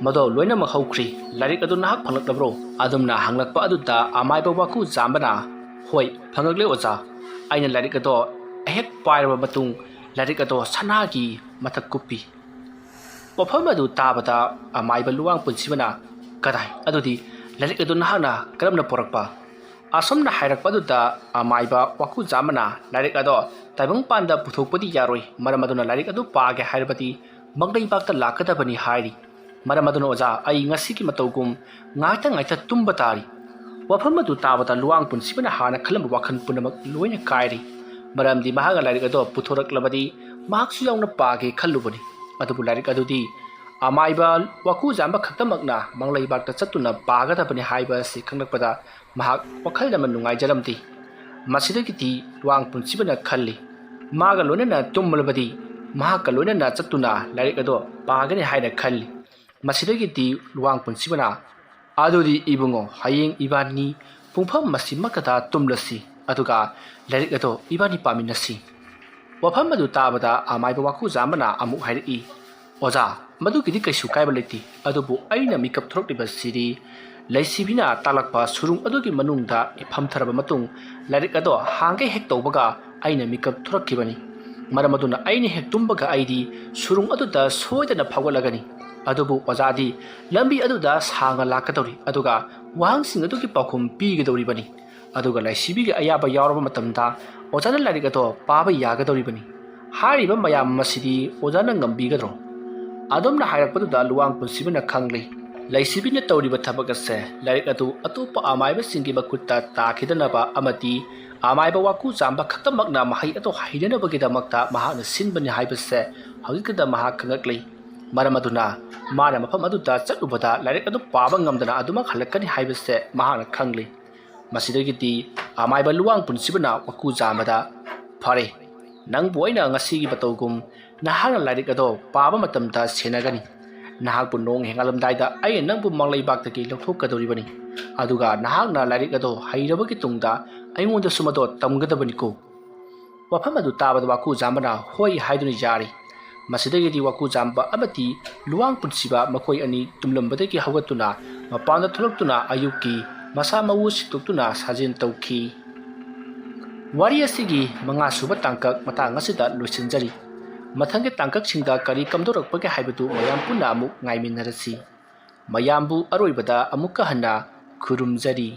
ꯃꯗꯣ ꯂꯣꯏꯅꯃꯛ ꯍꯧꯈ꯭ꯔꯤ ꯂꯥꯏꯔꯤꯛ ꯑꯗꯨ ꯅꯍꯥꯛ ꯐꯪꯂꯛꯂꯕ꯭ꯔꯣ ꯑꯗꯨꯝꯅ ꯍꯪꯂꯛꯄ ꯑꯗꯨꯗ ꯑꯃꯥꯏꯕ ꯋꯥꯀꯨꯖꯥꯝꯕꯅ ꯍꯣꯏ ꯐꯪꯂꯛꯂꯦ ꯑꯣꯖꯥ ꯑꯩꯅ ꯂꯥꯏꯔꯤꯛ ꯑꯗꯣ ꯑꯍꯦꯛ ꯄꯥꯏꯔꯕ ꯃꯇꯨꯡ ꯂꯥꯏꯔꯤꯛ ꯑꯗꯣ ꯁꯅꯥꯒꯤ ꯃꯊꯛ ꯀꯨꯞꯄꯤ ꯋꯥꯐꯝ ꯑꯗꯨ ꯇꯥꯕꯗ ꯑꯃꯥꯏꯕ ꯂꯨꯋꯥꯡ ꯄꯨꯟꯁꯤꯕꯅ ꯀꯗꯥꯏ ꯑꯗꯨꯗꯤ ꯂꯥꯏꯔꯤꯛ ꯑꯗꯨ ꯅꯍꯥꯛꯅ ꯀꯔꯝꯅ ꯄꯣꯔꯛꯄ ꯑꯁꯨꯝꯅ ꯍꯥꯏꯔꯛꯄ ꯑꯗꯨꯗ ꯑꯃꯥꯏꯕ ꯋꯥꯀꯨꯖꯥꯝꯕꯅ ꯂꯥꯏꯔꯤꯛ ꯑꯗꯣ ꯇꯥꯏꯕꯪꯄꯥꯟꯗ ꯄꯨꯊꯣꯛꯄꯗꯤ ꯌꯥꯔꯣꯏ ꯃꯔꯝ ꯑꯗꯨꯅ ꯂꯥꯏꯔꯤꯛ ꯑꯗꯨ ꯄꯥꯒꯦ ꯍꯥꯏꯔꯕꯗꯤ ꯃꯪꯂꯩꯕꯥꯛꯇ ꯂꯥꯛꯀꯗꯕꯅꯤ ꯍꯥꯏꯔꯤ ꯃꯔꯝ ꯑꯗꯨꯅ ꯑꯣꯖꯥ ꯑꯩ ꯉꯁꯤꯒꯤ ꯃꯇꯧꯒꯨꯝ ꯉꯥꯏꯇ ꯇꯨꯝꯕ ꯇꯥꯔꯤ ꯋꯥꯐꯝ ꯑꯗꯨ ꯇꯥꯕꯗ ꯂꯨꯋꯥꯡ ꯄꯨꯟꯁꯤꯕꯅ ꯍꯥꯟꯅ ꯈꯜꯂꯝꯕ ꯋꯥꯈꯜ ꯄꯨꯝꯅꯃꯛ ꯂꯣꯏꯅ ꯀꯥꯏꯔꯤ ꯃꯔꯝꯗꯤ ꯃꯍꯥꯛꯅ ꯂꯥꯏꯔꯤꯛ ꯑꯗꯣ ꯄꯨꯊꯣꯔꯛꯂꯕꯗꯤ ꯃꯍꯥꯛꯁꯨ ꯌꯥꯎꯅ ꯄꯥꯒꯦ ꯈꯜꯂꯨꯕꯅꯤ ꯑꯗꯨꯕꯨ ꯂꯥꯏꯔꯤꯛ ꯑꯗꯨꯗꯤ ꯑꯃꯥꯏꯕ ꯋꯥꯀꯨꯖꯥꯝꯕ ꯈꯛꯇꯃꯛꯅ ꯃꯪꯂꯩꯕꯥꯛꯇ ꯆꯠꯇꯨꯅ ꯄꯥꯒꯗꯕꯅꯤ ꯍꯥꯏꯕ ꯑꯁꯤ ꯈꯪꯂꯛꯄꯗ ꯃꯍꯥꯛ ꯋꯥꯈꯜ ꯑꯃ ꯅꯨꯡꯉꯥꯏꯖꯔꯝꯗꯦ ꯃꯁꯤꯗꯒꯤꯗꯤ ꯂꯨꯋꯥꯡ ꯄꯨꯟꯁꯤꯕꯅ ꯈꯜꯂꯤ ꯃꯥꯒ ꯂꯣꯏꯅꯅ ꯇꯨꯝꯂꯕꯗꯤ ꯃꯍꯥꯛꯀ ꯂꯣꯏꯅꯅ ꯆꯠꯇꯨꯅ ꯂꯥꯏꯔꯤꯛ ꯑꯗꯣ ꯄꯥꯒꯅꯤ ꯍꯥꯏꯅ ꯈꯜꯂꯤ ꯃꯁꯤꯗꯒꯤꯗꯤ ꯂꯨꯋꯥꯡ ꯄꯨꯟꯁꯤꯕꯅ ꯑꯗꯨꯗꯤ ꯏꯕꯨꯡꯉꯣ ꯍꯌꯦꯡ ꯏꯕꯥꯅꯤ ꯄꯨꯡꯐꯝ ꯃꯁꯤꯃꯛꯇꯗ ꯇꯨꯝꯂꯁꯤ ꯑꯗꯨꯒ ꯂꯥꯏꯔꯤꯛ ꯑꯗꯣ ꯏꯕꯥꯅꯤ ꯄꯥꯃꯤꯟꯅꯁꯤ ꯋꯥꯐꯝ ꯑꯗꯨ ꯇꯥꯕꯗ ꯑꯃꯥꯏꯕ ꯋꯥꯀꯨꯖꯥꯝꯕꯅ ꯑꯃꯨꯛ ꯍꯥꯏꯔꯛꯏ ꯑꯣꯖꯥ ꯃꯗꯨꯒꯤꯗꯤ ꯀꯩꯁꯨ ꯀꯥꯏꯕ ꯂꯩꯇꯦ ꯑꯗꯨꯕꯨ ꯑꯩꯅ ꯃꯤꯀꯞ ꯊꯣꯔꯛꯂꯤꯕꯁꯤꯗꯤ ꯂꯩꯁꯤꯕꯤꯅ ꯇꯥꯛꯂꯛꯄ ꯁꯨꯔꯨꯡ ꯑꯗꯨꯒꯤ ꯃꯅꯨꯡꯗ ꯐꯝꯊꯔꯕ ꯃꯇꯨꯡ ꯂꯥꯏꯔꯤꯛ ꯑꯗꯣ ꯍꯥꯡꯒꯦ ꯍꯦꯛ ꯇꯧꯕꯒ ꯑꯩꯅ ꯃꯤꯀꯞ ꯊꯣꯔꯛꯈꯤꯕꯅꯤ ꯃꯔꯝ ꯑꯗꯨꯅ ꯑꯩꯅ ꯍꯦꯛ ꯇꯨꯝꯕꯒ ꯑꯩꯗꯤ ꯁꯨꯔꯨꯡ ꯑꯗꯨꯗ ꯁꯣꯏꯗꯅ ꯐꯥꯎꯒꯠꯂꯒꯅꯤ ꯑꯗꯨꯕꯨ ꯑꯣꯖꯥꯗꯤ ꯂꯝꯕꯤ ꯑꯗꯨꯗ ꯁꯥꯡꯅ ꯂꯥꯛꯀꯗꯧꯔꯤ ꯑꯗꯨꯒ ꯋꯥꯍꯪꯁꯤꯡ ꯑꯗꯨꯒꯤ ꯄꯥꯎꯈꯨꯝ ꯄꯤꯒꯗꯧꯔꯤꯕꯅꯤ ꯑꯗꯨꯒ ꯂꯩꯁꯤꯕꯤꯒꯤ ꯑꯌꯥꯕ ꯌꯥꯎꯔꯕ ꯃꯇꯝꯗ ꯑꯣꯖꯥꯅ ꯂꯥꯏꯔꯤꯛ ꯑꯗꯣ ꯄꯥꯕ ꯌꯥꯒꯗꯧꯔꯤꯕꯅꯤ ꯍꯥꯏꯔꯤꯕ ꯃꯌꯥꯝ ꯑꯁꯤꯗꯤ ꯑꯣꯖꯥꯅ ꯉꯝꯕꯤꯒꯗ꯭ꯔꯣ ꯑꯗꯨꯝꯅ ꯍꯥꯏꯔꯛꯄꯗꯨꯗ ꯂꯨꯋꯥꯡ ꯄꯨꯟꯁꯤꯕꯅ ꯈꯪꯂꯤ ꯂꯩꯁꯤꯕꯤꯅ ꯇꯧꯔꯤꯕ ꯊꯕꯛ ꯑꯁꯦ ꯂꯥꯏꯔꯤꯛ ꯑꯗꯨ ꯑꯇꯣꯞꯄ ꯑꯃꯥꯏꯕꯁꯤꯡꯒꯤ ꯃꯈꯨꯠꯇ ꯇꯥꯈꯤꯗꯅꯕ ꯑꯃꯗꯤ ꯑꯃꯥꯏꯕ ꯋꯥꯀꯨꯖꯥꯝꯕ ꯈꯛꯇꯃꯛꯅ ꯃꯍꯩ ꯑꯗꯨ ꯍꯩꯅꯅꯕꯒꯤꯗꯃꯛꯇ ꯃꯍꯥꯛꯅ ꯁꯤꯟꯕꯅꯤ ꯍꯥꯏꯕꯁꯦ ꯍꯧꯖꯤꯛꯇꯗ ꯃꯍꯥꯛ ꯈꯪꯂꯛꯂꯤ ꯃꯔꯝ ꯑꯗꯨꯅ ꯃꯥꯅ ꯃꯐꯝ ꯑꯗꯨꯗ ꯆꯠꯂꯨꯕꯗ ꯂꯥꯏꯔꯤꯛ ꯑꯗꯨ ꯄꯥꯕ ꯉꯝꯗꯅ ꯑꯗꯨꯃꯛ ꯍꯜꯂꯛꯀꯅꯤ ꯍꯥꯏꯕꯁꯦ ꯃꯍꯥꯛꯅ ꯈꯪꯂꯤ ꯃꯁꯤꯗꯒꯤꯗꯤ ꯑꯃꯥꯏꯕ ꯂꯨꯋꯥꯡ ꯄꯨꯟꯁꯤꯕꯅ ꯋꯥꯀꯨꯖꯥꯝꯕꯗ ꯐꯔꯦ ꯅꯪꯕꯨ ꯑꯩꯅ ꯉꯁꯤꯒꯤ ꯃꯇꯧꯒꯨꯝ ꯅꯍꯥꯛꯅ ꯂꯥꯏꯔꯤꯛ ꯑꯗꯣ ꯄꯥꯕ ꯃꯇꯝꯗ ꯁꯦꯟꯅꯒꯅꯤ ꯅꯍꯥꯛꯄꯨ ꯅꯣꯡ ꯍꯦꯟꯒꯠꯂꯝꯗꯥꯏꯗ ꯑꯩꯅ ꯅꯪꯕꯨ ꯃꯪꯂꯩꯕꯥꯛꯇꯒꯤ ꯂꯧꯊꯣꯛꯀꯗꯧꯔꯤꯕꯅꯤ ꯑꯗꯨꯒ ꯅꯍꯥꯛꯅ ꯂꯥꯏꯔꯤꯛ ꯑꯗꯣ ꯍꯩꯔꯕꯒꯤ ꯇꯨꯡꯗ ꯑꯩꯉꯣꯟꯗꯁꯨ ꯃꯗꯣ ꯇꯝꯒꯗꯕꯅꯤꯀꯣ ꯋꯥꯐꯝ ꯑꯗꯨ ꯇꯥꯕꯗ ꯋꯥꯀꯨꯖꯥꯝꯕꯅ ꯍꯣꯏ ꯍꯥꯏꯗꯨꯅ ꯌꯥꯔꯤ ꯃꯁꯤꯗꯒꯤꯗꯤ ꯋꯥꯀꯨꯖꯥꯝꯕ ꯑꯃꯗꯤ ꯂꯨꯋꯥꯡ ꯄꯨꯟꯁꯤꯕ ꯃꯈꯣꯏ ꯑꯅꯤ ꯇꯨꯝꯂꯝꯕꯗꯒꯤ ꯍꯧꯒꯠꯇꯨꯅ ꯃꯄꯥꯟꯗ ꯊꯣꯛꯂꯛꯇꯨꯅ ꯑꯌꯨꯛꯀꯤ ꯃꯁꯥ ꯃꯎ ꯁꯤꯠꯇꯣꯛꯇꯨꯅ ꯁꯥꯖꯦꯜ ꯇꯧꯈꯤ ꯋꯥꯔꯤ ꯑꯁꯤꯒꯤ 5ꯁꯨꯕ ꯇꯥꯡꯀꯛ ꯃꯇꯥꯡ ꯑꯁꯤꯗ ꯂꯣꯏꯁꯤꯟꯖꯔꯤ ꯃꯊꯪꯒꯤ ꯇꯥꯡꯀꯛꯁꯤꯡꯗ ꯀꯔꯤ ꯀꯝꯗꯧꯔꯛꯄꯒꯦ ꯍꯥꯏꯕꯗꯨ ꯃꯌꯥꯝ ꯄꯨꯟꯅ ꯑꯃꯨꯛ ꯉꯥꯏꯃꯤꯟꯅꯔꯁꯤ ꯃꯌꯥꯝꯕꯨ ꯑꯔꯣꯏꯕꯗ ꯑꯃꯨꯛꯀ ꯍꯟꯅ ꯈꯨꯔꯨꯝꯖꯔꯤ